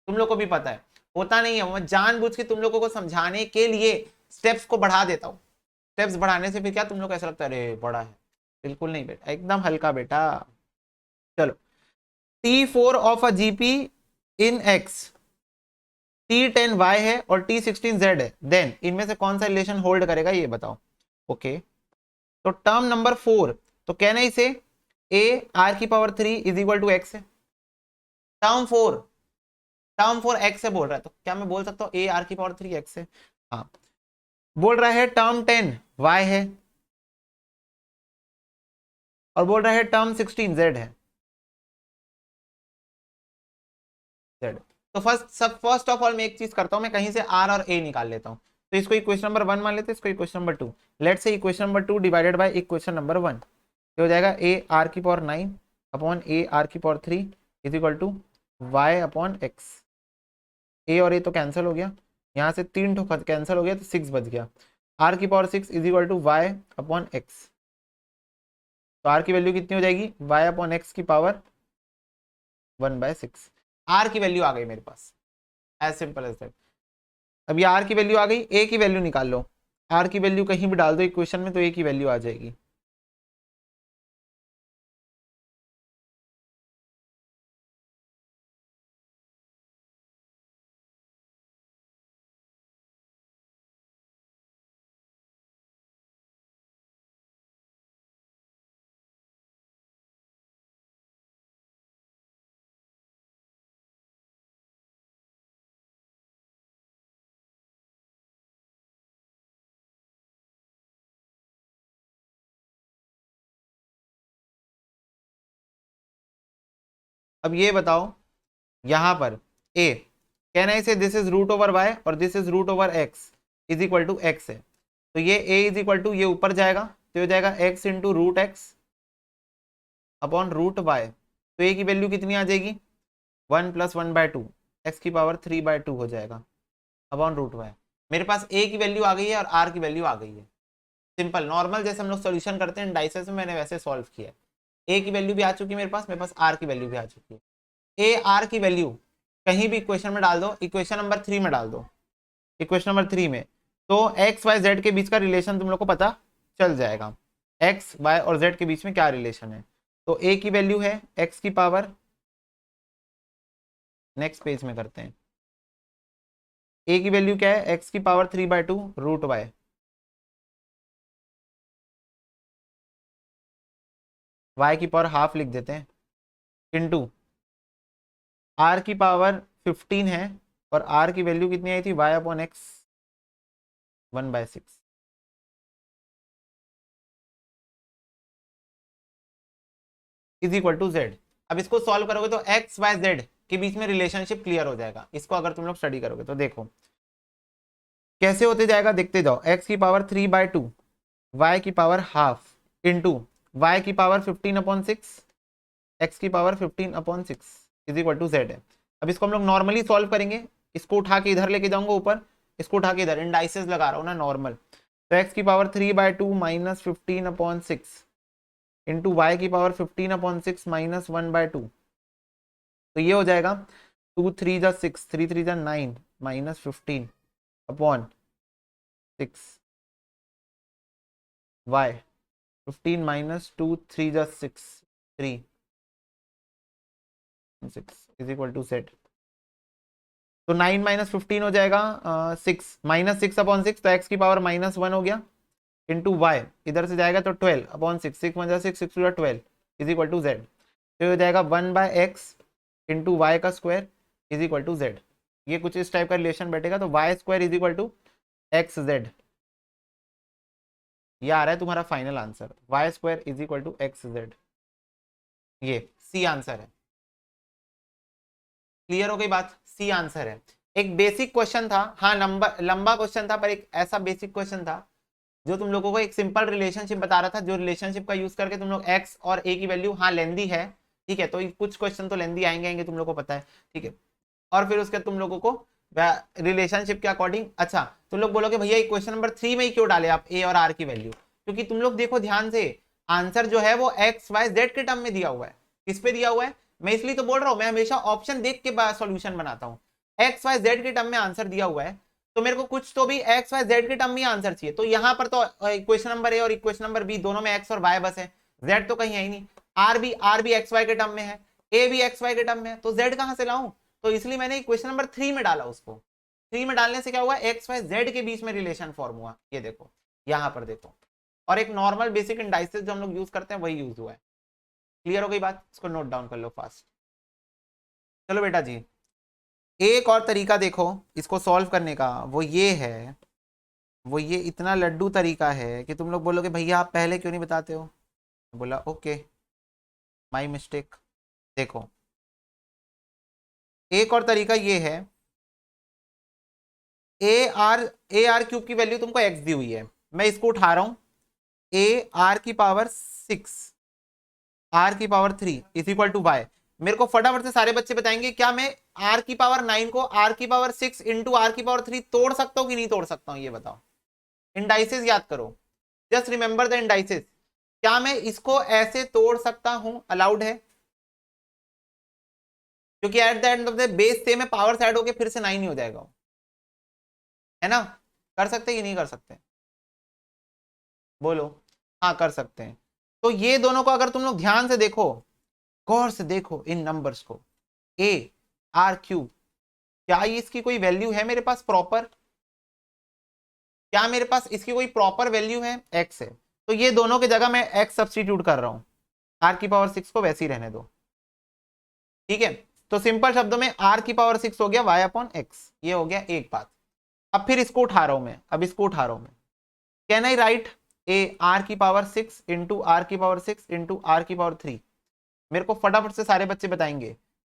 तुम लोग को भी पता है होता नहीं है। मैं जानबूझ के तुम लोगों को समझाने के लिए स्टेप्स को बढ़ा देता हूँ। स्टेप्स बढ़ाने से फिर क्या तुम लोग को ऐसा लगता है अरे बड़ा है, बिल्कुल नहीं बेटा, एकदम हल्का बेटा। चलो T4 of a GP in x, T10 y है और T16 z है, देन इनमें से कौन सा रिलेशन होल्ड करेगा ये बताओ। ओके तो टर्म नंबर 4, तो कहना इसे a r की power 3 is equal to x है। टर्म 4 टर्म फॉर एक्स से बोल रहा है, तो क्या मैं बोल सकता हूँ ए आर की पावर 3 एक्स है? हाँ। बोल रहा है टर्म 10 वाई है, और बोल रहा है टर्म 16 जेड है। जेड। तो फर्स्ट ऑफ ऑल मैं एक चीज करता हूँ, मैं कहीं से आर और ए निकाल लेता हूँ। तो इसको इक्वेशन नंबर 1 मान लेते हैं, इसको equation number 2। Let say equation number 2 divided by equation number 1, ये हो जाएगा ए आर की पावर 9 अपॉन ए आर की power 3 is equal to Y upon X. A और ए तो कैंसिल हो गया, यहाँ से 3 ठो कैंसिल हो गया तो 6 बच गया। आर की power 6 is equal to Y upon x. तो आर की वैल्यू कितनी हो जाएगी? वाई अपॉन एक्स की पावर 1/6। आर की वैल्यू आ गई मेरे पास, एज सिंपल एज दैट। अब ये आर की वैल्यू आ गई, ए की वैल्यू निकाल लो। आर की वैल्यू कहीं भी डाल दो इक्वेशन में तो ए की वैल्यू आ जाएगी। अब ये बताओ, यहां पर ए कहना है इसे this is root over Y और this is root over X is equal to x है। तो ये ए इज इक्वल टू, ये ऊपर जाएगा तो हो जाएगा x into root x upon root y. तो ए की वैल्यू कितनी आ जाएगी? 1+1/2, एक्स की पावर 3/2 हो जाएगा अपॉन रूट वाई। मेरे पास ए की वैल्यू आ गई है और आर की वैल्यू आ गई है। सिंपल नॉर्मल जैसे हम लोग सोल्यूशन करते हैं डाइसेस में, मैंने वैसे सॉल्व किया है। ए की वैल्यू भी आ चुकी है मेरे पास आर की वैल्यू भी आ चुकी है। ए आर की वैल्यू कहीं भी इक्वेशन में डाल दो, इक्वेशन नंबर 3 में डाल दो, इक्वेशन नंबर 3 में, तो एक्स वाई जेड के बीच का रिलेशन तुम लोग को पता चल जाएगा। एक्स वाई और जेड के बीच में क्या रिलेशन है। तो ए की वैल्यू है एक्स की पावर, नेक्स्ट पेज में करते हैं। ए की वैल्यू क्या है? एक्स की पावर 3/2 रूट वाई। वाई की पावर हाफ लिख देते हैं, इंटू आर की पावर 15 है, और आर की वैल्यू कितनी आई थी? Y upon x 1/6 is equal to z. अब इसको सॉल्व करोगे तो एक्स वाई जेड के बीच में रिलेशनशिप क्लियर हो जाएगा, इसको अगर तुम लोग स्टडी करोगे तो। देखो कैसे होते जाएगा, देखते जाओ। एक्स की पावर 3/2, वाई की पावर हाफ, इंटू वाई की पावर 15/6, एक्स की power 15/6 is equal to z है। अब इसको हम लोग नॉर्मली सॉल्व करेंगे, इसको उठा के इधर लेके जाऊंगा ऊपर, इसको उठा के इधर इंडाइसेस लगा रहा हूँ ना नॉर्मल। तो एक्स की पावर 3/2 माइनस 15/6 इंटू वाई की पावर 15/6 माइनस 1/2। तो ये हो जाएगा 2 3 जा 6, 3 3 जा 9 माइनस 15/6 वाई 15 माइनस 2 3 जा 6 3 6 इज इक्वल टू सेट। तो 9 - 15 हो जाएगा 6 -6/6, तो एक्स की पावर -1 हो गया, इंटू वाई इधर से जाएगा तो 12/6, 6 1 जा 6, 6 2 जा 12 इज इक्वल टू जेड। तो हो जाएगा 1/x इंटू वाई का square is equal to z. ये कुछ इस टाइप का रिलेशन बैठेगा, तो y square is equal to x z. ये आ रहा है तुम्हारा final answer, y square is equal to x z. ये सी आंसर है। क्लियर हो गई बात? सी आंसर है। एक बेसिक क्वेश्चन था, हाँ लंबा लंबा क्वेश्चन था, पर एक ऐसा बेसिक क्वेश्चन था जो तुम लोगों को एक सिंपल रिलेशनशिप बता रहा था, जो रिलेशनशिप का यूज करके तुम लोग एक्स और ए की वैल्यू, हाँ लेंदी है, ठीक है, तो कुछ क्वेश्चन तो लेंदी आएंगे तुम लोग को पता है, ठीक है। और फिर उसके तुम लोगों को रिलेशनशिप के अकॉर्डिंग, अच्छा तुम लोग बोलोगे भैया क्वेश्चन नंबर 3 में ही क्यों डाले आप ए और आर की वैल्यू? क्योंकि तुम लोग देखो ध्यान से, आंसर जो है वो एक्स वाई जेड के टर्म में दिया हुआ है। किस पे दिया हुआ है? मैं इसलिए तो बोल रहा हूं, मैं हमेशा ऑप्शन देख के सॉल्यूशन बनाता हूँ। एक्स वाई जेड के टर्म में आंसर दिया हुआ है, तो मेरे को कुछ तो भी एक्स वाई जेड के टर्म में आंसर चाहिए। तो यहाँ पर तो इक्वेशन नंबर ए और इक्वेशन नंबर बी दोनों में एक्स और वाई बस है, जेड तो कहीं है ही नहीं। आर भी एक्स वाई के टर्म में है, ए भी एक्स वाई के टर्म में है, तो जेड कहां से लाऊं? तो इसलिए मैंने इक्वेशन नंबर 3 में डाला उसको। 3 में डालने से क्या हुआ? एक्स वाई जेड के बीच में रिलेशन फॉर्म हुआ, ये देखो यहां पर देखो। और एक नॉर्मल बेसिक इंडाइसेस जो हम लोग यूज करते हैं वही यूज हुआ है। क्लियर हो गई बात? इसको नोट डाउन कर लो फास्ट। चलो बेटा जी, एक और तरीका देखो इसको सॉल्व करने का, वो ये है, वो ये इतना लड्डू तरीका है कि तुम लोग बोलोगे भैया आप पहले क्यों नहीं बताते हो। बोला ओके, माय मिस्टेक। देखो एक और तरीका ये है, ए आर क्यूब की वैल्यू तुमको एक्स दी हुई है, मैं इसको उठा रहा हूं, ए आर की पावर 6 आर की power 3 is equal to y. मेरे को फटाफट से सारे बच्चे बताएंगे क्या मैं आर की पावर 9 को आर की पावर 6 इंटू आर की पावर 3 तोड़ सकता हूं कि नहीं तोड़ सकता हूं, ये बताओ। इंडाइसेस याद करो, जस्ट रिमेंबर द इंडाइसेस। क्या मैं इसको ऐसे तोड़ सकता हूं, अलाउड है, क्योंकि at the end of the base से में पावर ऐड होके फिर से 9 ही हो जाएगा, है ना। कर सकते कि नहीं कर सकते, बोलो। हाँ कर सकते हैं। तो ये दोनों को अगर तुम लोग ध्यान से देखो, गौर से देखो इन नंबर्स को, ए आर क्यूब, क्या इसकी कोई वैल्यू है मेरे पास प्रॉपर, क्या मेरे पास इसकी कोई प्रॉपर वैल्यू है, एक्स है। तो ये दोनों की जगह मैं एक्स सब्सटीट्यूट कर रहा हूं, आर की पावर 6 को वैसे ही रहने दो, ठीक है। तो सिंपल शब्दों में आर की पावर 6 हो गया वाई अपॉन एक्स, ये हो गया एक बात। अब फिर इसको उठा रहा हूं मैं, अब इसको उठा रहा हूं मैं, can I right A R की पावर 6 इंटू आर की पावर 6 इंटू आर की पावर 3। मेरे को फटाफट से सारे बच्चे बताएंगे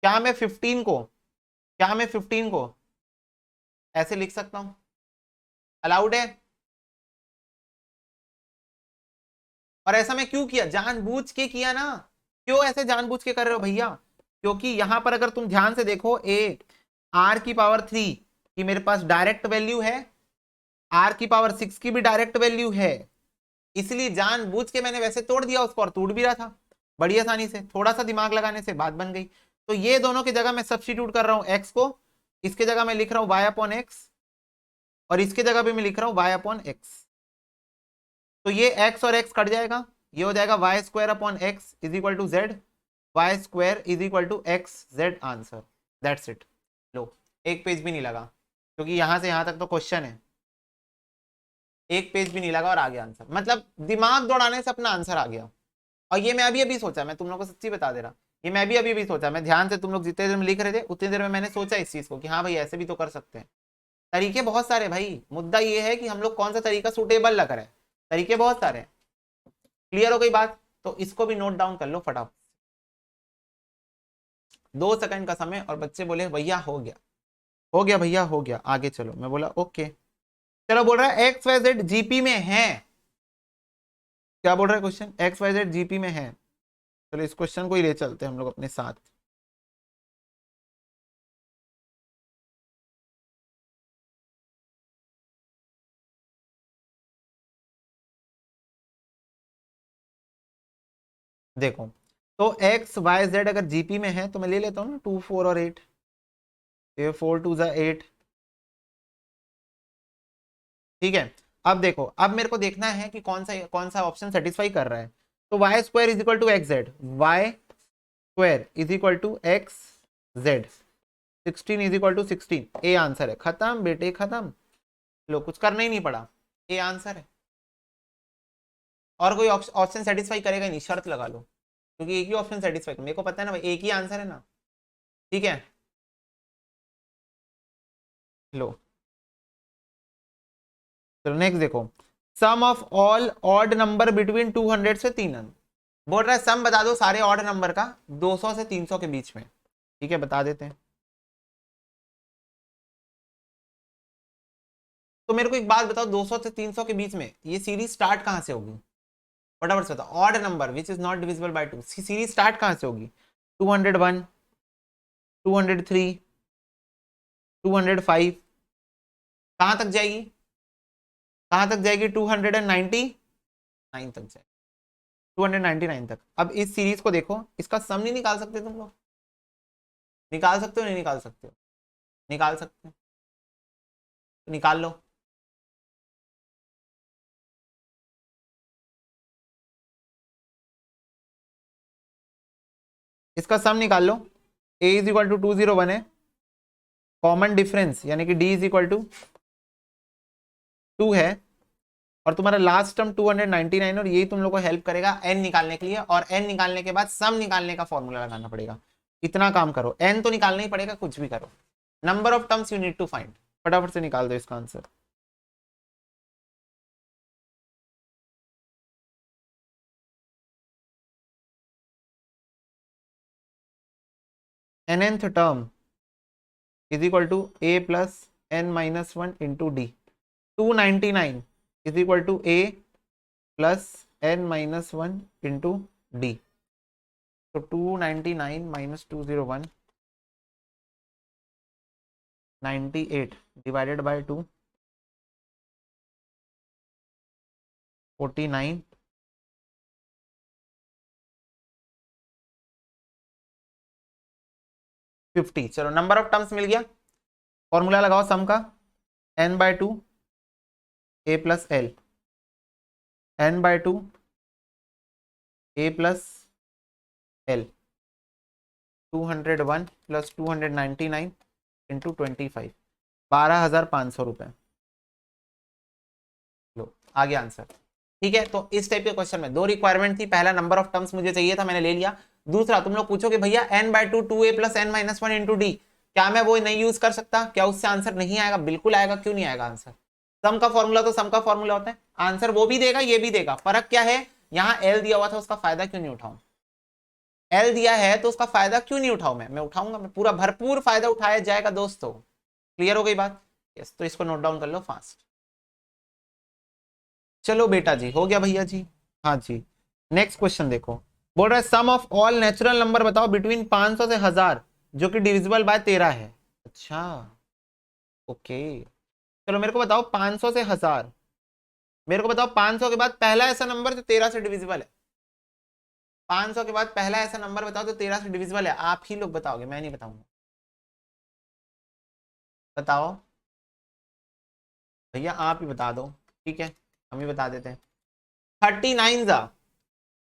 क्या मैं 15 को, क्या मैं 15 को ऐसे लिख सकता हूं, अलाउड है। और ऐसा मैं क्यों किया, जानबूझ के किया ना। क्यों ऐसे जानबूझ के कर रहे हो भैया, क्योंकि यहां पर अगर तुम ध्यान से देखो, ए आर की पावर 3 की मेरे पास डायरेक्ट वैल्यू है, आर की पावर 6 की भी डायरेक्ट वैल्यू है, इसलिए जानबूझ के मैंने वैसे तोड़ दिया उसको, और टूट भी रहा था बड़ी आसानी से, थोड़ा सा दिमाग लगाने से बात बन गई। तो ये दोनों की जगह मैं सब्स्टिट्यूट कर रहा हूं एक्स को, इसके जगह मैं लिख रहा हूं वाई अपॉन एक्स, और इसके जगह भी मैं लिख रहा हूं वाई अपॉन एक्स। तो ये एक्स और एक्स कट जाएगा, ये हो जाएगा Y square upon X is equal to Z, Y square is equal to x Z answer, that's it. लो एक पेज भी नहीं लगा, क्योंकि यहां से यहां तक तो क्वेश्चन है, एक पेज भी नहीं लगा और आ गया आंसर, मतलब दिमाग दौड़ाने से अपना आंसर आ गया। और ये मैं अभी अभी सोचा, मैं तुम लोग को सच्ची बता दे रहा, ये मैं भी अभी अभी सोचा, मैं ध्यान से तुम लोग जितने देर में लिख रहे थे उतनी देर में मैंने सोचा इस चीज को कि हाँ भाई ऐसे भी तो कर सकते हैं। तरीके बहुत सारे भाई, मुद्दा ये है कि हम लोग कौन सा तरीका सुटेबल लग रहा है, तरीके बहुत सारे हैं। क्लियर हो गई बात, तो इसको भी नोट डाउन कर लो फटाफट, 2 सेकंड का समय। और बच्चे बोले भैया हो गया, हो गया भैया हो गया, आगे चलो। मैं बोला ओके। चलो बोल रहा है एक्स वाई जेड जीपी में है, क्या बोल रहा है question, x Y Z GP में है। चलो इस क्वेश्चन को ही ले चलते हैं हम लोग अपने साथ। देखो तो एक्स वाई जेड अगर जीपी में है तो मैं ले लेता हूँ ना 2 4 और 8, ये 4 2 जा 8, ठीक है। अब देखो, अब मेरे को देखना है कि कौन सा ऑप्शन सेटिस्फाई कर रहा है। तो y square is equal to x z, Y square is equal to x z, 16 is equal to 16, a answer है, खत्म बेटे खत्म। लो कुछ करना ही नहीं पड़ा, ए आंसर है। और कोई ऑप्शन सेटिस्फाई करेगा नहीं, शर्त लगा लो, क्योंकि एक ही ऑप्शन सेटिस्फाई, मेरे को पता है ना भाई एक ही आंसर है ना, ठीक है। लो चलो नेक्स्ट देखो, sum of all odd number between 200 से 3 अंक। बोल रहा है सम बता दो सारे ऑड नंबर का 200 से 300 के बीच में, ठीक है बता देते हैं। तो मेरे को एक बात बताओ, 200 से 300 के बीच में ये सीरीज स्टार्ट कहां से होगी, फटाफट से बताओ। Odd number which is not divisible by 2, series start कहां से होगी, 201, 203, 205, कहां तक जाएगी, कहां तक जाएगी, 299 तक जाएगी, 299 तक। अब इस सीरीज को देखो, इसका सम नहीं निकाल सकते तुम लोग, निकाल सकते हो नहीं निकाल सकते हो, निकाल सकते हो तो निकाल लो। इसका सम निकाल लो, a इज इक्वल टू 201 है, कॉमन डिफरेंस यानी कि d इज इक्वल टू 2 है, और तुम्हारा लास्ट टर्म 299, और यही तुम लोग को हेल्प करेगा n निकालने के लिए। और n निकालने के बाद सम निकालने का फॉर्मूला लगाना पड़ेगा। इतना काम करो, n तो निकालना ही पड़ेगा, कुछ भी करो, number of terms you need to find, फटाफट से निकाल दो इसका answer. nth term is equal to a plus n minus one into d. 299 is equal to a plus n minus one into D. तो 299 माइनस 201 98 डिवाइडेड बाय 2 49 50। चलो number of terms मिल गया। Formula लगाओ सम का, n by two A plus L, n by two A plus L, 201 plus 299 into 25, 12,500 रुपए। लो आ गया answer. ठीक है, तो इस टाइप के क्वेश्चन में दो रिक्वायरमेंट थी, पहला नंबर ऑफ टर्म्स मुझे चाहिए था, मैंने ले लिया। दूसरा तुम लोग पूछोगे भैया n by two 2a plus n minus one into D, क्या मैं वो नहीं यूज कर सकता, क्या उससे आंसर नहीं आएगा? बिल्कुल आएगा, क्यों नहीं आएगा आंसर। सम का फॉर्मूला तो सम का फॉर्मूला होता है, आंसर वो भी देगा ये भी देगा। फर्क क्या है, यहाँ एल दिया हुआ था उसका फायदा क्यों नहीं उठाऊं, एल दिया है तो उसका फायदा क्यों नहीं उठाऊं, मैं उठाऊंगा, मैं पूरा भरपूर फायदा उठाया जाएगा दोस्तों। क्लियर हो गई बात? यस, तो इसको नोट डाउन कर लो फास्ट। चलो बेटा जी, हो गया भैया जी। हाँ जी, नेक्स्ट क्वेश्चन देखो, बोल रहा है sum of all natural number बताओ बिटवीन 500 से 1000 जो कि डिविजिबल बाय 13 है। अच्छा ओके, चलो मेरे को बताओ 500 से 1000, मेरे को बताओ 500 के बाद पहला ऐसा नंबर जो 13 से डिविजिबल है। 500 के बाद पहला ऐसा नंबर बताओ जो 13 से डिविजिबल है। आप ही लोग बताओगे, मैं नहीं बताऊंगा। बताओ भैया, आप ही बता दो। ठीक है, हम ही बता देते हैं। 39 जा,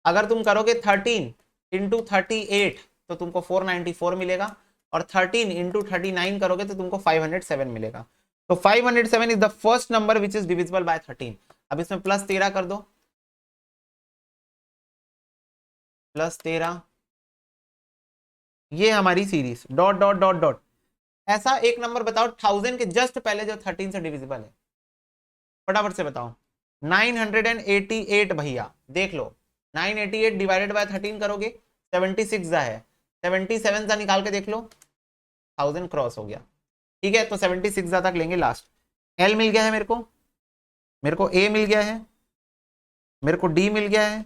अगर तुम करोगे 13 इंटू 38 तो तुमको 494 मिलेगा, और 13 इंटू 39 करोगे तो तुमको 507 मिलेगा। तो 507 is the first number which is divisible by 13। अब इसमें प्लस 13 कर दो, प्लस 13, ये हमारी series dot dot dot dot. ऐसा एक नंबर बताओ 1000 के जस्ट पहले जो 13 से डिविजिबल है, फटाफट से बताओ। 988 भैया, देख लो 988 डिवाइडेड बाय 13 करोगे 76 जा है, 77 जा निकाल के देख लो, 1000 क्रॉस हो गया। ठीक है, तो 76 जा तक लेंगे लास्ट। एल मिल गया है मेरे को ए मिल गया है, मेरे को डी मिल गया है।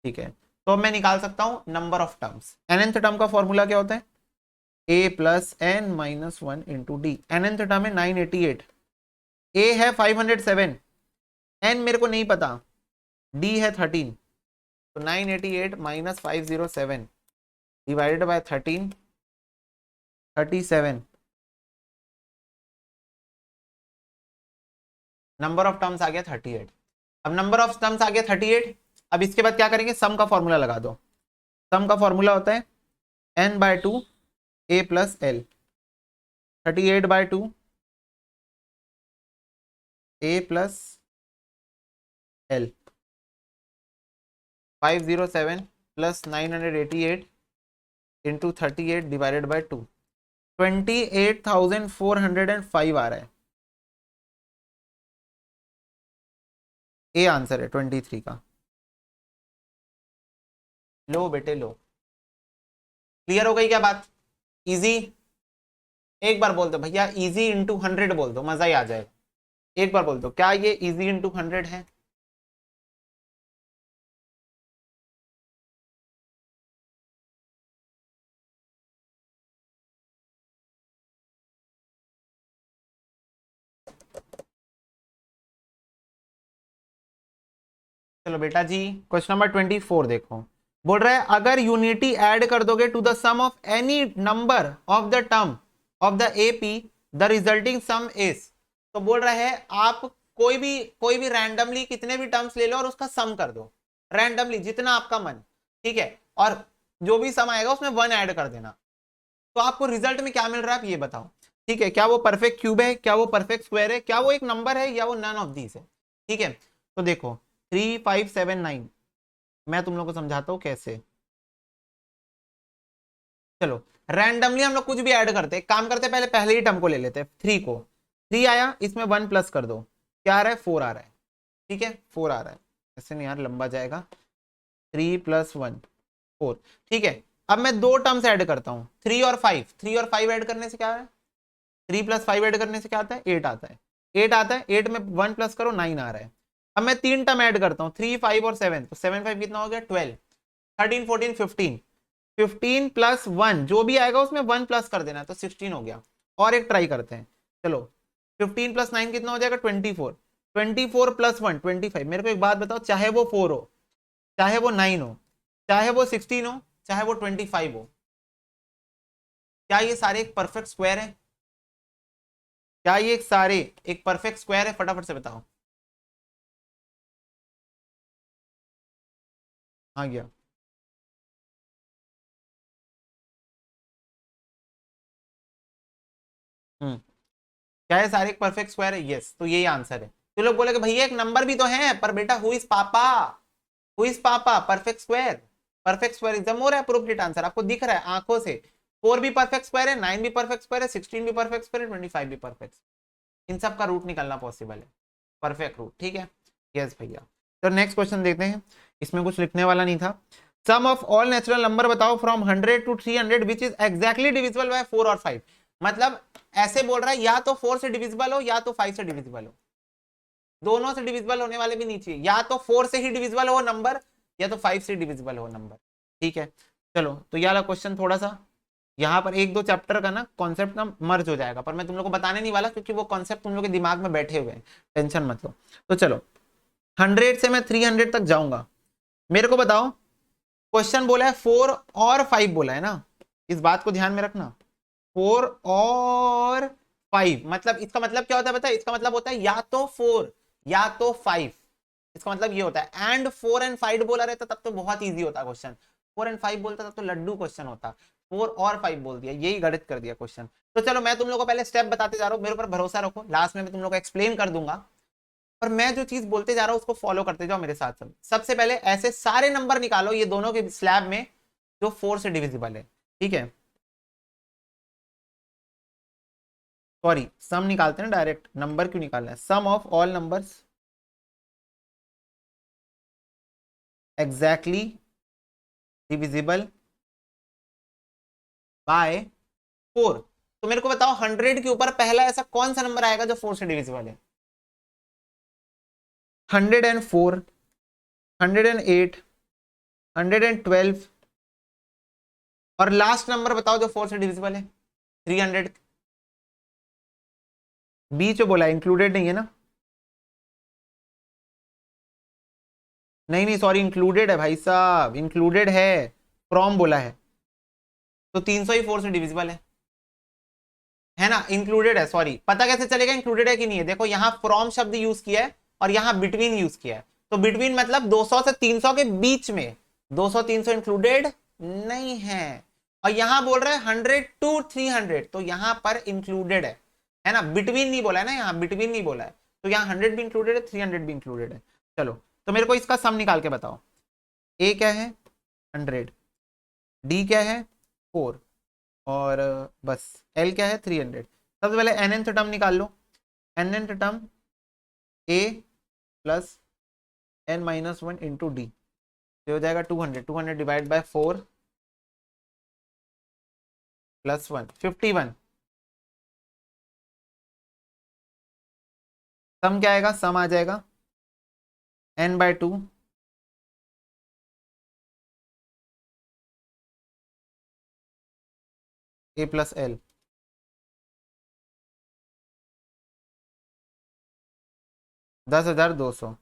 ठीक है, तो मैं निकाल सकता हूं number of terms. nth term का फॉर्मूला क्या होता है, a plus N minus one into d. nth term है 988, a है 507, n मेरे को नहीं पता, d है 13, तो 988 minus 507 divided by 13, 37। Number of terms आ गया 38। अब नंबर ऑफ टर्म्स आ गया 38, अब इसके बाद क्या करेंगे, सम का फॉर्मूला लगा दो। सम का फॉर्मूला होता है n by two A plus L, 38 bye two A plus L, 507 plus 988 into 38 divided by 2, 28,405 आ रहा है। ए आंसर है 23 का। लो बेटे लो, क्लियर हो गई क्या बात? इजी, एक बार बोल दो भैया इजी इंटू 100 बोल दो, मजा ही आ जाएगा। एक बार बोल दो, क्या ये इजी इंटू 100 है? चलो बेटा जी, क्वेश्चन नंबर 24 देखो, बोल रहा है अगर यूनिटी ऐड कर दोगे to the sum of any number of the term of the AP, the resulting sum is. तो बोल रहा है आप कोई भी रैंडमली कितने भी टर्म्स ले लो और उसका सम कर दो, रैंडमली जितना आपका मन। ठीक है, और जो भी सम आएगा उसमें 1 ऐड कर देना, तो आपको रिजल्ट में क्या मिल रहा है आप ये बताओ। ठीक है, क्या वो परफेक्ट क्यूब है, क्या वो परफेक्ट स्क्वायर है, क्या वो एक नंबर है, या वो नन ऑफ दीज है। ठीक है, तो देखो 3579, मैं तुम लोग को समझाता हूं कैसे। चलो रैंडमली हम लोग कुछ भी ऐड करते हैं, काम करते पहले पहले ही टर्म को ले लेते हैं, 3 को, 3 आया, इसमें 1 प्लस कर दो, क्या आ रहा है 4 आ रहा है, ठीक है 4 आ रहा है, ऐसे नहीं यार लंबा जाएगा, 3 + 1 4, ठीक है। अब मैं दो टर्म्स ऐड करता हूँ, 3 और 5, 3 और 5 ऐड करने से क्या है, 3 + 5 ऐड करने से क्या आता है 8 आता है, 8 आता है, 8 में 1 प्लस करो 9 आ रहा है। अब मैं 3 टर्म ऐड करता हूँ, 3 5 और 7, तो 7 5 कितना हो गया 12, 13 14 15, 15 + 1 जो भी आएगा उसमें 1 प्लस कर देना, तो 16 हो गया। और एक ट्राई करते हैं, चलो 15 + 9 कितना हो जाएगा 24, 24 + 1 25। मेरे को एक बात बताओ, चाहे वो 4 हो, चाहे वो 9 हो, चाहे वो 16 हो, चाहे वो 25 हो, क्या ये सारे एक परफेक्ट स्क्वायर है? क्या ये एक सारे एक परफेक्ट स्क्वायर है? फटाफट से बताओ। हाँ गया। क्या है सारे एक परफेक्ट स्क्वायर है? यस, तो यही आंसर है। तो लोग बोले कि भैया एक नंबर भी तो है, पर बेटा हु इज पापा, हु इज पापा perfect square, perfect square is the more appropriate answer. आपको दिख रहा है आंखों से, 4 भी परफेक्ट स्क्वायर है, 9 भी परफेक्ट स्क्वायर है, 16 भी परफेक्ट स्क्वायर है, 25 भी परफेक्ट, इन सब का रूट निकलना पॉसिबल है, परफेक्ट रूट, ठीक है। यस भैया। तो नेक्स्ट क्वेश्चन देखते हैं, इसमें कुछ लिखने वाला नहीं था। सम ऑफ ऑल नेचुरल नंबर बताओ from 100 to 300 which is exactly divisible by 4 और 5। मतलब ऐसे बोल रहा है या तो 4 से डिविजिबल हो या तो 5 से डिविजिबल हो, दोनों से डिविजिबल होने वाले भी नहीं चाहिए, या तो 4 से ही डिविजिबल हो नंबर या तो 5 से डिविजिबल हो नंबर, ठीक है। चलो तो ये वाला क्वेश्चन थोड़ा सा यहाँ पर एक दो चैप्टर का ना कॉन्सेप्ट ना मर्ज हो जाएगा, पर मैं तुम लोग को बताने नहीं वाला क्योंकि वो कॉन्सेप्ट तुम लोग के दिमाग में बैठे हुए हैं, टेंशन मत लो। तो चलो 100 से मैं 300 तक जाऊंगा। मेरे को बताओ, क्वेश्चन बोला है 4 और 5 बोला है ना, इस बात को ध्यान में रखना, 4 और 5, मतलब इसका मतलब क्या होता है पता है? इसका मतलब होता है या तो 4 या तो 5, इसका मतलब ये होता है। एंड 4 एंड 5 बोला रहता तब तो बहुत इजी होता क्वेश्चन, 4 एंड 5 बोलता तब तो लड्डू क्वेश्चन होता, 4 और 5 बोल दिया, यही गलत कर दिया क्वेश्चन। तो चलो मैं तुम लोग को पहले स्टेप बताते जा रहा हूँ, मेरे ऊपर भरोसा रखो, लास्ट में मैं तुम लोग को एक्सप्लेन कर दूंगा, पर मैं जो चीज बोलते जा रहा हूँ उसको फॉलो करते जाओ मेरे साथ। सबसे पहले ऐसे सारे नंबर निकालो ये दोनों के स्लैब में जो 4 से डिविजिबल है, ठीक है। सॉरी सम निकालते हैं ना डायरेक्ट, नंबर क्यों निकालना है? Sum of all numbers exactly divisible by 4। तो मेरे को बताओ 100 के ऊपर पहला ऐसा कौन सा नंबर आएगा जो 4 से डिविजिबल है? 104, 108, 112, और लास्ट नंबर बताओ जो 4 से डिविजिबल है 300। बीच में बोला इंक्लूडेड नहीं है ना? नहीं नहीं सॉरी इंक्लूडेड है भाई साहब, इंक्लूडेड है, फ्रॉम बोला है, तो 300 ही 4 से डिविजिबल है ना? इंक्लूडेड है, सॉरी, पता कैसे चलेगा इंक्लूडेड है कि नहीं है? देखो यहाँ फ्रॉम शब्द यूज किया है और यहाँ बिटवीन यूज किया है, तो बिटवीन मतलब 200 से 300 के बीच में, 200 300 इंक्लूडेड नहीं है। और यहाँ बोल रहा है 100 to 300, तो यहाँ पर इंक्लूडेड है ना? बिटवीन नहीं बोला है ना, यहाँ बिटवीन नहीं बोला है, तो यहाँ 100 भी इंक्लूडेड है, 300 भी इंक्लूडेड है। चलो तो मेरे को इसका सम निकाल के बताओ, ए क्या है 100, डी क्या है 4, और बस एल क्या है 300। सबसे पहले nth टर्म निकाल लो, nth term a plus n-1 into D, हो जाएगा 200, 200 डिवाइड बाय 4 प्लस 1 51। सम क्या आएगा? सम आ जाएगा n/2 a plus L, 10,200।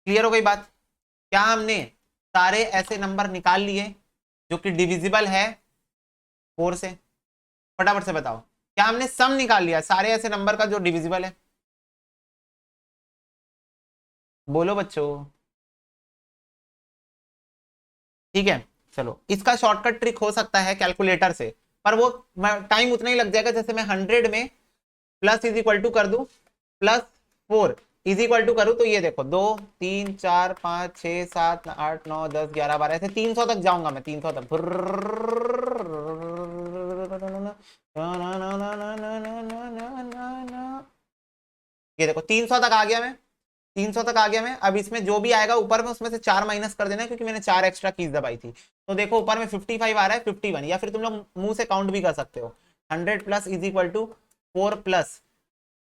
Clear हो गई बात? क्या हमने सारे ऐसे नंबर निकाल लिए जो कि डिविजिबल है 4 से? फटाफट से बताओ, क्या हमने सम निकाल लिया सारे ऐसे नंबर का जो डिविजिबल है? बोलो बच्चों। ठीक है, चलो इसका शॉर्टकट ट्रिक हो सकता है कैलकुलेटर से, पर वो टाइम उतना ही लग जाएगा जैसे मैं 100 में प्लस इज इक्वल टू कर दूं +4, इज इक्वल टू करूँ तो ये देखो 2 3 4 5 6 7 8 9 10 11 12 ऐसे 300 तक जाऊंगा मैं, 300 तक। ये देखो 300 तक आ गया मैं, 300 तक आ गया मैं। अब इसमें जो भी आएगा ऊपर में उसमें से 4 माइनस कर देना, क्योंकि मैंने 4 एक्स्ट्रा कीज दबाई थी। तो देखो ऊपर में 55 आ रहा है, 51, या फिर तुम लोग मुंह से काउंट भी कर सकते हो। 100 plus is equal to 4 plus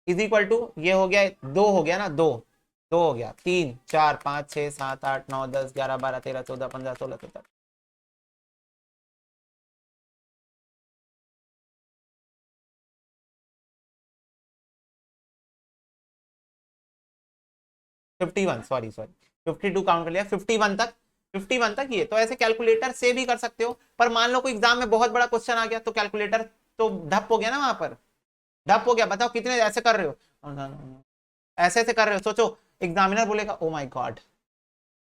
is equal to, ये हो गया 2, हो गया ना 2, 2 हो गया, 3 4 5 6 7 8 9 10 11 12 13 14 15 16 17 51, सॉरी सॉरी 52 काउंट कर लिया, 51 तक, 51 तक। ये तो ऐसे कैलकुलेटर से भी कर सकते हो, पर मान लो कोई एग्जाम में बहुत बड़ा क्वेश्चन आ गया तो कैलकुलेटर तो ढप हो गया ना, वहां पर ढप हो गया। बताओ कितने ऐसे कर रहे हो, ऐसे ऐसे कर रहे हो, सोचो एग्जामिनर बोलेगा oh my God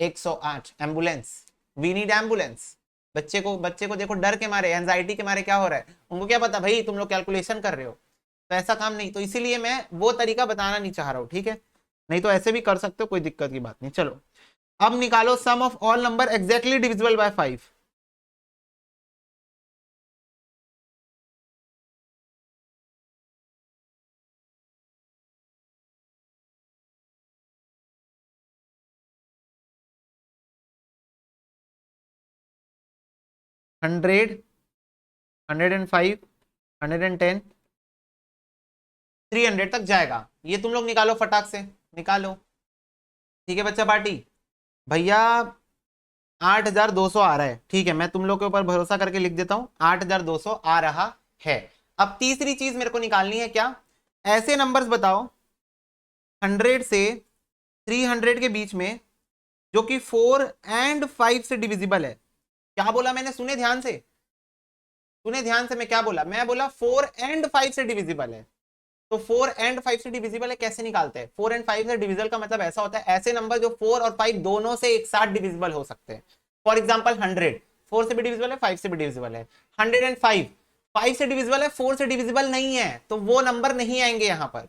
108 ambulance, we need ambulance. बच्चे को देखो डर के मारे, एंजाइटी के मारे क्या हो रहा है, उनको क्या पता भाई तुम लोग कैलकुलेशन कर रहे हो। तो ऐसा काम नहीं, तो इसीलिए मैं वो तरीका बताना नहीं चाह रहा हूं, ठीक है। नहीं तो ऐसे भी कर सकते हो, कोई दिक्कत की बात नहीं। चलो अब निकालो sum of all number exactly divisible by 5। 100, 105, 110, 300 तक जाएगा। ये तुम लोग निकालो फटाक से, निकालो। ठीक है बच्चा पार्टी, भैया 8,200 आ रहा है, ठीक है, मैं तुम लोग के ऊपर भरोसा करके लिख देता हूं 8,200 आ रहा है। अब तीसरी चीज मेरे को निकालनी है, क्या, ऐसे नंबर्स बताओ 100 से 300 के बीच में जो कि 4 एंड 5 से डिविजिबल है। क्या बोला मैंने, सुने ध्यान से, सुने ध्यान से, मैं क्या बोला, मैं बोला 4 एंड 5 से डिविजिबल है। तो 4 एंड 5 से डिविजिबल है, कैसे निकालते हैं, 4 एंड 5 से डिविजिबल का मतलब ऐसा होता है ऐसे नंबर जो 4 और 5 दोनों से एक साथ डिविजिबल हो सकते हैं। फॉर एग्जाम्पल 100 4 से भी डिविजिबल है, 5 से भी डिविजिबल है। 105 5 से डिविजिबल है, 4 से डिविजिबल नहीं है, तो वो नंबर नहीं आएंगे यहां पर,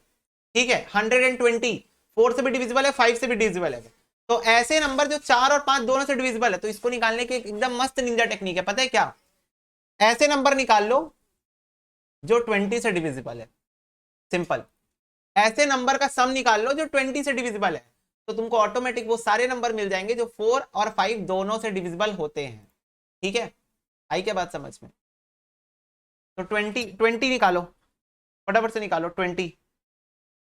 ठीक है। 120 4 से भी डिविजिबल है, 5 से भी डिविजिबल है। तो ऐसे नंबर जो 4 और 5 दोनों से डिविजिबल है, तो इसको निकालने की एकदम मस्त निंजा टेक्निक है, पता है क्या, ऐसे नंबर निकाल लो जो 20 से डिविजिबल है, सिंपल। ऐसे नंबर का सम निकाल लो जो 20 से डिविजिबल है, तो तुमको ऑटोमेटिक वो सारे नंबर मिल जाएंगे जो 4 और 5 दोनों से डिविजिबल होते हैं, ठीक है। आई क्या बात समझ में। तो 20 निकालो, फटाफट से निकालो 20।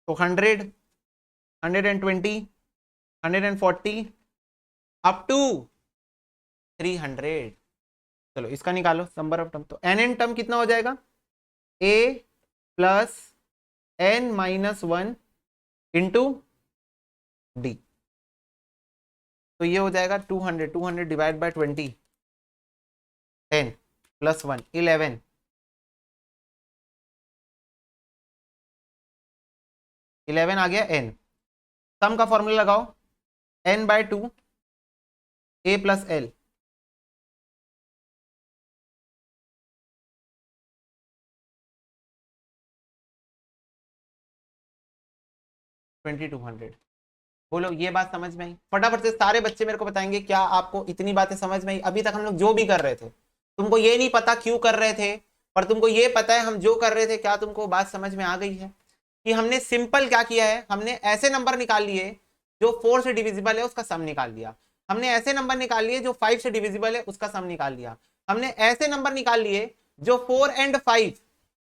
तो 100, 120, 140 अप टू 300। चलो इसका निकालो नंबर ऑफ टर्म, तो एन एन टर्म कितना हो जाएगा, A plus N minus 1 into D. तो ये हो जाएगा 200, 200 डिवाइड बाय 20, 10 प्लस 1 11, 11 आ गया एन। सम का फॉर्मूला लगाओ, N by 2 A plus L, 2200। बोलो ये बात समझ में आई, फटाफट से सारे बच्चे मेरे को बताएंगे क्या आपको इतनी बातें समझ में आई। अभी तक हम लोग जो भी कर रहे थे, तुमको ये नहीं पता क्यों कर रहे थे, पर तुमको ये पता है हम जो कर रहे थे, क्या तुमको बात समझ में आ गई है कि हमने सिंपल क्या किया है, हमने ऐसे नंबर निकाल लिए जो 4 से डिविजिबल है उसका सम निकाल लिया, हमने ऐसे नंबर निकाल लिए जो 5 से डिविजिबल है उसका सम निकाल लिया, हमने ऐसे नंबर निकाल लिए जो 4 एंड 5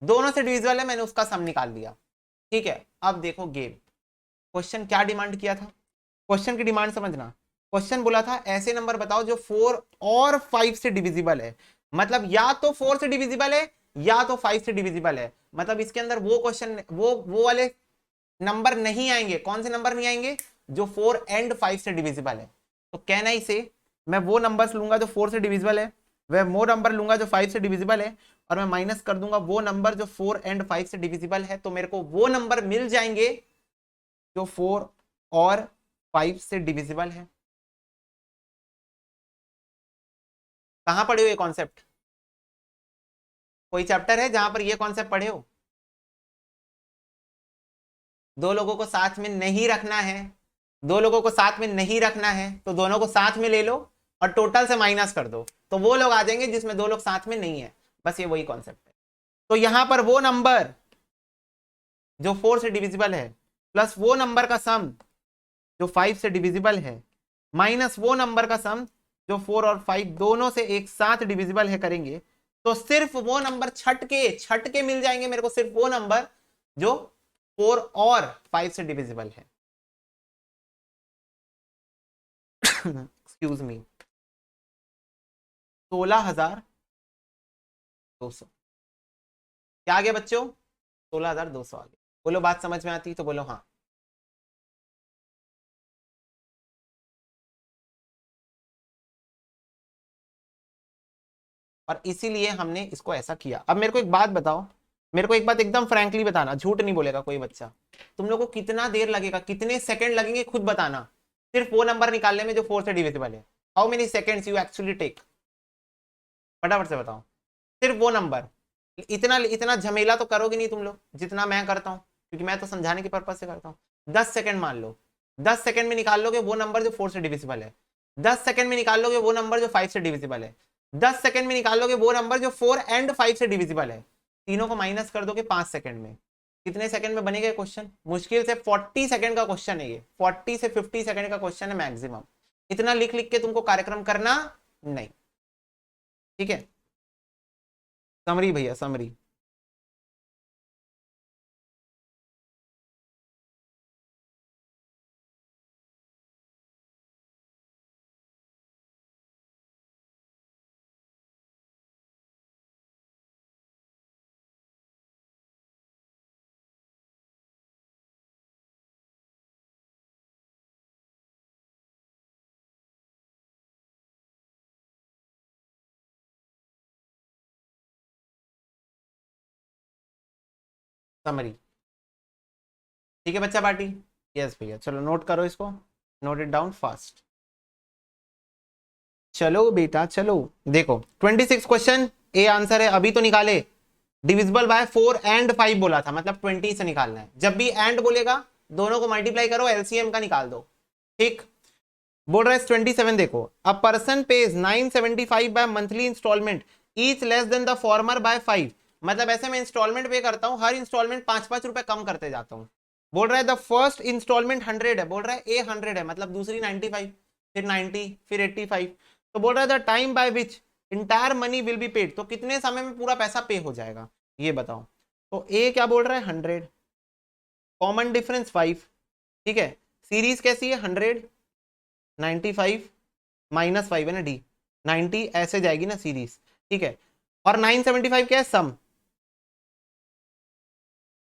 दोनों से डिविजिबल है, मैंने उसका सम निकाल लिया, ठीक है। अब देखो गेम, क्वेश्चन क्या डिमांड किया था, क्वेश्चन की डिमांड समझना। क्वेश्चन बोला था ऐसे नंबर बताओ जो 4 और 5 से डिविजिबल है, मतलब या तो 4 से डिविजिबल है या तो 5 से डिविजिबल है, मतलब इसके अंदर वो क्वेश्चन वो वाले नंबर नहीं आएंगे। कौन से नंबर नहीं आएंगे, जो 4 एंड 5 से डिविजिबल है। तो कहना ही से मैं वो नंबर्स लूंगा जो 4 से डिविजिबल है, वह वो नंबर लूंगा जो 5 से डिविजिबल है, और मैं माइनस कर दूंगा वो नंबर जो 4 एंड 5 से डिविजिबल है, तो मेरे को वो नंबर मिल जाएंगे जो 4 और 5 से डिविजिबल है। कहां पढ़े हो ये कॉन्सेप्ट, कोई चैप्टर है जहां पर ये कॉन्सेप्ट पढ़े हो, दो लोगों को साथ में नहीं रखना है, दो लोगों को साथ में नहीं रखना है तो दोनों को साथ में ले लो और टोटल से माइनस कर दो, तो वो लोग आ जाएंगे जिसमें दो लोग साथ में नहीं है। बस ये वही कॉन्सेप्ट है। तो यहां पर वो नंबर जो 4 से डिविजिबल है प्लस वो नंबर का सम जो 5 से डिविजिबल है माइनस वो नंबर का सम जो 4 और 5 दोनों से एक साथ डिविजिबल है करेंगे, तो सिर्फ वो नंबर छट के मिल जाएंगे मेरे को, सिर्फ वो नंबर जो 4 और 5 से डिविजिबल है। एक्सक्यूज मी, 16,200 क्या आ गया बच्चों? 16,200 आ गया। बोलो बात समझ में आती तो बोलो हाँ। और इसीलिए हमने इसको ऐसा किया। अब मेरे को एक बात बताओ, मेरे को एक बात एकदम फ्रैंकली बताना, झूठ नहीं बोलेगा कोई बच्चा। तुम लोग को कितना देर लगेगा, कितने सेकंड लगेंगे खुद बताना, सिर्फ वो नंबर निकालने में जो 4 से डिविजिबल है। How many seconds you actually take, फटाफट से बताओ। सिर्फ वो नंबर, इतना इतना झमेला तो करोगे नहीं तुम लोग जितना मैं करता हूँ, क्योंकि मैं तो समझाने के पर्पज से करता हूँ। 10 सेकंड मान लो, 10 सेकंड में निकाल लोगे वो नंबर जो 4 से डिविजिबल है, 10 सेकंड में निकाल लोगे वो नंबर जो 5 से डिविजिबल है, 10 सेकंड में निकाल लोगे वो नंबर जो 4 एंड 5 से डिविजिबल है। तीनों को माइनस कर दोगे 5 सेकंड में। कितने सेकंड में बनेगा क्वेश्चन? मुश्किल से 40 सेकंड का क्वेश्चन है ये, 40 से 50 सेकंड का क्वेश्चन है मैक्सिमम। इतना लिख लिख के तुमको कार्यक्रम करना नहीं, ठीक है। समरी भैया, समरी। समरी ठीक है बच्चा पार्टी। यस भैया, चलो नोट करो इसको, नोट इट डाउन फास्ट। चलो बेटा चलो, देखो 26 क्वेश्चन ए आंसर है, अभी तो निकाले। डिविजिबल बाय 4 एंड 5 बोला था, मतलब 20 से निकालना है। जब भी एंड बोलेगा दोनों को मल्टीप्लाई करो, एलसीएम का निकाल दो, ठीक। बोल रहा है 27 देखो, a person pays 975 by monthly instalment, each less than the former by 5। मतलब ऐसे मैं इंस्टॉलमेंट पे करता हूं, हर इंस्टॉलमेंट 5-5 रुपए कम करते जाता हूं। बोल रहा है द फर्स्ट इंस्टॉलमेंट 100 है, बोल रहा है ए 100 है, मतलब दूसरी 95, फिर 90, फिर 85। तो बोल रहा है the time by which entire money will be paid, तो कितने समय में पूरा पैसा पे हो जाएगा ये बताओ। तो ए क्या बोल रहा है 100, कॉमन डिफरेंस 5, ठीक है। सीरीज कैसी है 100 95 -5 है ना, डी 90 ऐसे जाएगी ना सीरीज, ठीक है। और 975 क्या है सम,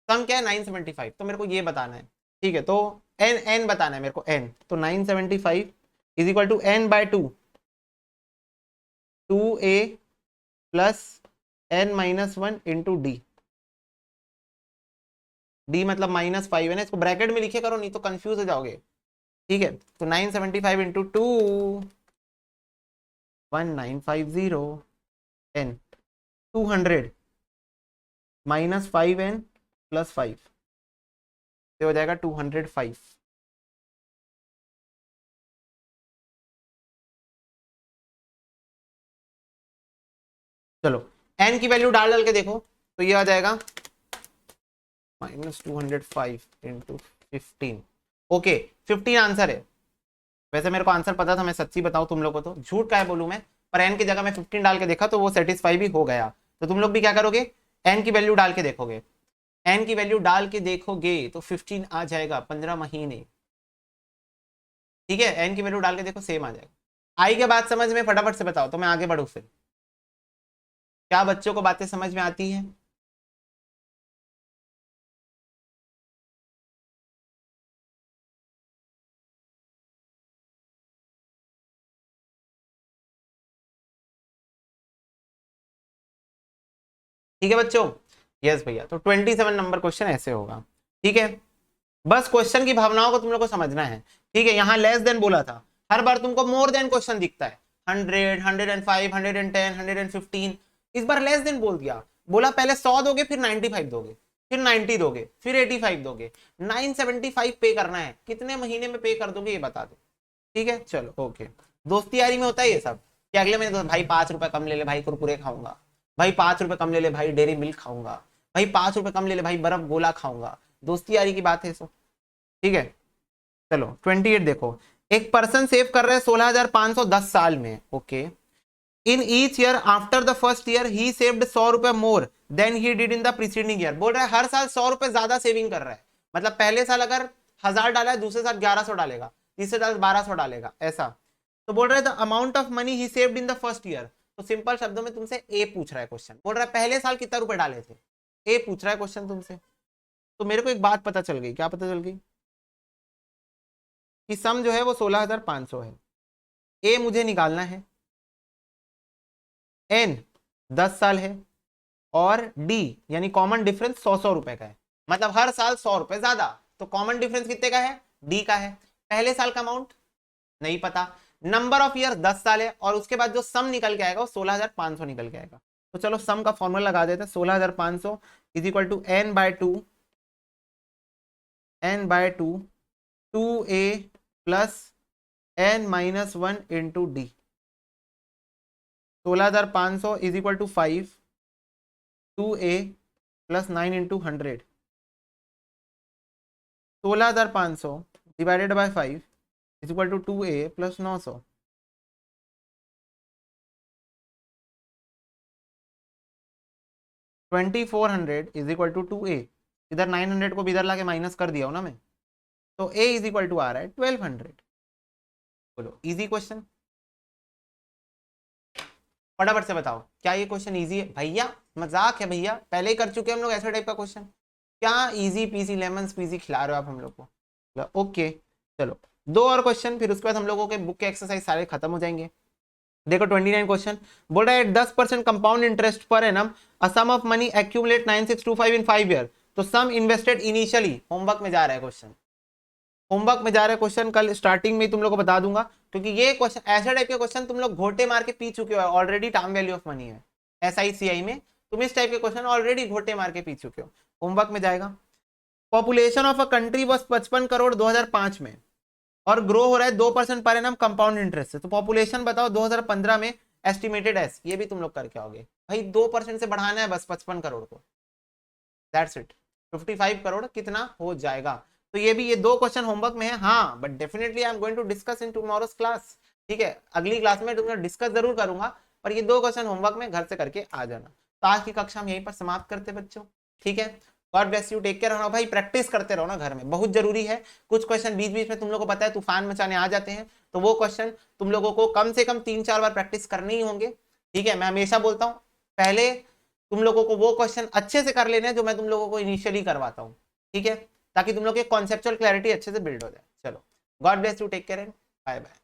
सम क्या है 975, तो मेरे को ये बताना है, ठीक है। तो एन एन बताना है मेरे को, एन तो 975 is equal to n by 2, 2a plus n -1 into d. D मतलब -5 है ना, इसको ब्रैकेट में लिखे करो नहीं तो कंफ्यूज हो जाओगे, ठीक है। तो 975 इंटू 2 1950 n 200 -5n प्लस 5 हो जाएगा 205। चलो n की वैल्यू डाल डाल के देखो तो ये आ जाएगा -205 इंटू 15। ओके 15 आंसर है। वैसे मेरे को आंसर पता था, मैं सच्ची बताऊं तुम लोग को तो झूठ का है बोलूं मैं, पर n की जगह मैं 15 डाल के देखा तो वो सेटिस्फाई भी हो गया। तो तुम लोग भी क्या करोगे, n की वैल्यू डाल के देखोगे, n की वैल्यू डाल के देखोगे तो 15 आ जाएगा, 15 महीने, ठीक है। n की वैल्यू डाल के देखो सेम आ जाएगा। आई के बाद समझ में, फटाफट से बताओ तो मैं आगे बढ़ू फिर। क्या बच्चों को बातें समझ में आती है? ठीक है बच्चों, यस भैया। तो 27 नंबर क्वेश्चन ऐसे होगा, ठीक है। बस क्वेश्चन की भावनाओं को तुम लोग को समझना है, ठीक है। यहाँ लेस देन बोला था, हर बार तुमको मोर देन क्वेश्चन दिखता है, 100 105 110 115। इस बार लेस देन बोल दिया, बोला पहले 100 दोगे फिर 95 दोगे, फिर 90 दोगे, फिर 85 दोगे, 975 पे करना है। कितने महीने में पे कर दोगे ये बता दो, ठीक है। चलो ओके, दोस्ती यारी में होता है ये सब कि अगले महीने तो भाई 5 रुपए कम ले ले भाई, कुरकुरे खाऊंगा भाई, 5 रुपए कम ले ले भाई, डेयरी मिल्क खाऊंगा भाई, 5 रुपए कम ले ले भाई, बर्फ गोला खाऊंगा। दोस्ती यारी की बात है सब, ठीक है। चलो 28 देखो, एक पर्सन सेव कर रहे हैं 16,510 साल में, okay. In each year after the first year he saved 100 रुपए more than he did in the preceding year. बोल रहा है हर साल 100 रुपए ज्यादा सेविंग कर रहा है, मतलब पहले साल अगर 1000 डाला है, दूसरे साल 1100 डालेगा, तीसरे साल 1200 डालेगा, ऐसा। तो बोल रहा है the amount of money he saved in the first year. तो सिंपल शब्दों में तुमसे ए पूछ रहा है क्वेश्चन, बोल रहा है पहले साल कितना रुपए डाले थे, ए पूछ रहा है क्वेश्चन तुमसे। तो मेरे को एक बात पता चल गई, क्या पता चल गई कि सम जो है वो 16,500 है। ए मुझे निकालना है, एन 10 साल है, और डी यानी कॉमन डिफरेंस 100 रुपए का है, मतलब हर साल 100 रुपए ज्यादा। तो कॉमन डिफरेंस कितने का है, डी का है। पहले साल का अमाउंट नहीं पता, नंबर ऑफ ईयर 10 साल है, और उसके बाद जो सम निकल के आएगा वो 16,500 निकल के आएगा। तो चलो सम का फॉर्मूला लगा देते हैं, 16,500 is equal to n/2 2a plus n-1 into d. 16,500 is equal to 5 2a plus 9 into 100। 16,500 divided by 5 is equal to 2a plus 900। $2,400 is equal to 2a, इधर 900 को भी इधर लाके माइनस कर दिया हूं ना मैं, तो a इज इक्वल टू आ रहा है 1200। बोलो इजी क्वेश्चन, फटाफट से बताओ क्या ये क्वेश्चन इजी है भैया? मजाक है भैया, पहले ही कर चुके हैं हम लोग ऐसे टाइप का क्वेश्चन। क्या इजी पीसी लेमन स्पीसी खिला रहे हो आप हम लोग को? ओके चलो 2 और क्वेश्चन, फिर उसके बाद हम लोगों के बुक के एक्सरसाइज सारे खत्म हो जाएंगे। देखो 29 क्वेश्चन बोल रहा है 10% कंपाउंड इंटरेस्ट पर एनम a sum of money accumulate 9625 in 5 year. तो सम इन्वेस्टेड इनिशियली, होमवर्क में जा रहा है क्वेश्चन, होमवर्क में जा रहा है क्वेश्चन, कल स्टार्टिंग में तुम लोग को बता दूंगा, क्योंकि ये क्वेश्चन ऐसे टाइप के क्वेश्चन तुम लोग घोटे मार के पी चुके हो, already time value of money है SICI में, तुम इस टाइप के क्वेश्चन ऑलरेडी घोटे मार के पी चुके हो, होमवर्क में जाएगा। पॉपुलेशन ऑफ अ कंट्री बस 55 करोड़ 2005 में, और ग्रो हो रहा है 2% पर एनम कंपाउंड इंटरेस्ट से। तो पॉपुलेशन बताओ 2015 में एस्टिमेटेड एस, ये भी तुम लोग करके आओगे भाई, 2% से बढ़ाना है बस 55 करोड़ को, दैट्स इट। 55 करोड़ कितना हो जाएगा? तो ये भी, ये 2 क्वेश्चन होमवर्क में है, हाँ, but definitely I am going to discuss in tomorrow's class, ठीक है, अगली क्लास में तुमसे डिस्कस जरूर करूंगा, पर ये 2 क्वेश्चन होमवर्क में घर से करके आ जाना। तो आज की कक्षा हम यहीं पर समाप्त करते बच्चों, ठीक है। God bless you, take care, रहो भाई, प्रैक्टिस करते रहो ना घर में, बहुत जरूरी है। कुछ क्वेश्चन बीच बीच में तुम लोगों को पता है तूफान मचाने आ जाते हैं, तो वो क्वेश्चन तुम लोगों को कम से कम 3-4 बार प्रैक्टिस करने ही होंगे, ठीक है। मैं हमेशा बोलता हूँ पहले तुम लोगों को वो क्वेश्चन अच्छे से कर लेने जो मैं तुम लोगों को इनिशियली करवाता हूँ, ठीक है, ताकि तुम लोग की कॉन्सेप्चुअल क्लैरिटी अच्छे से बिल्ड हो जाए। चलो God bless you, take care and bye bye.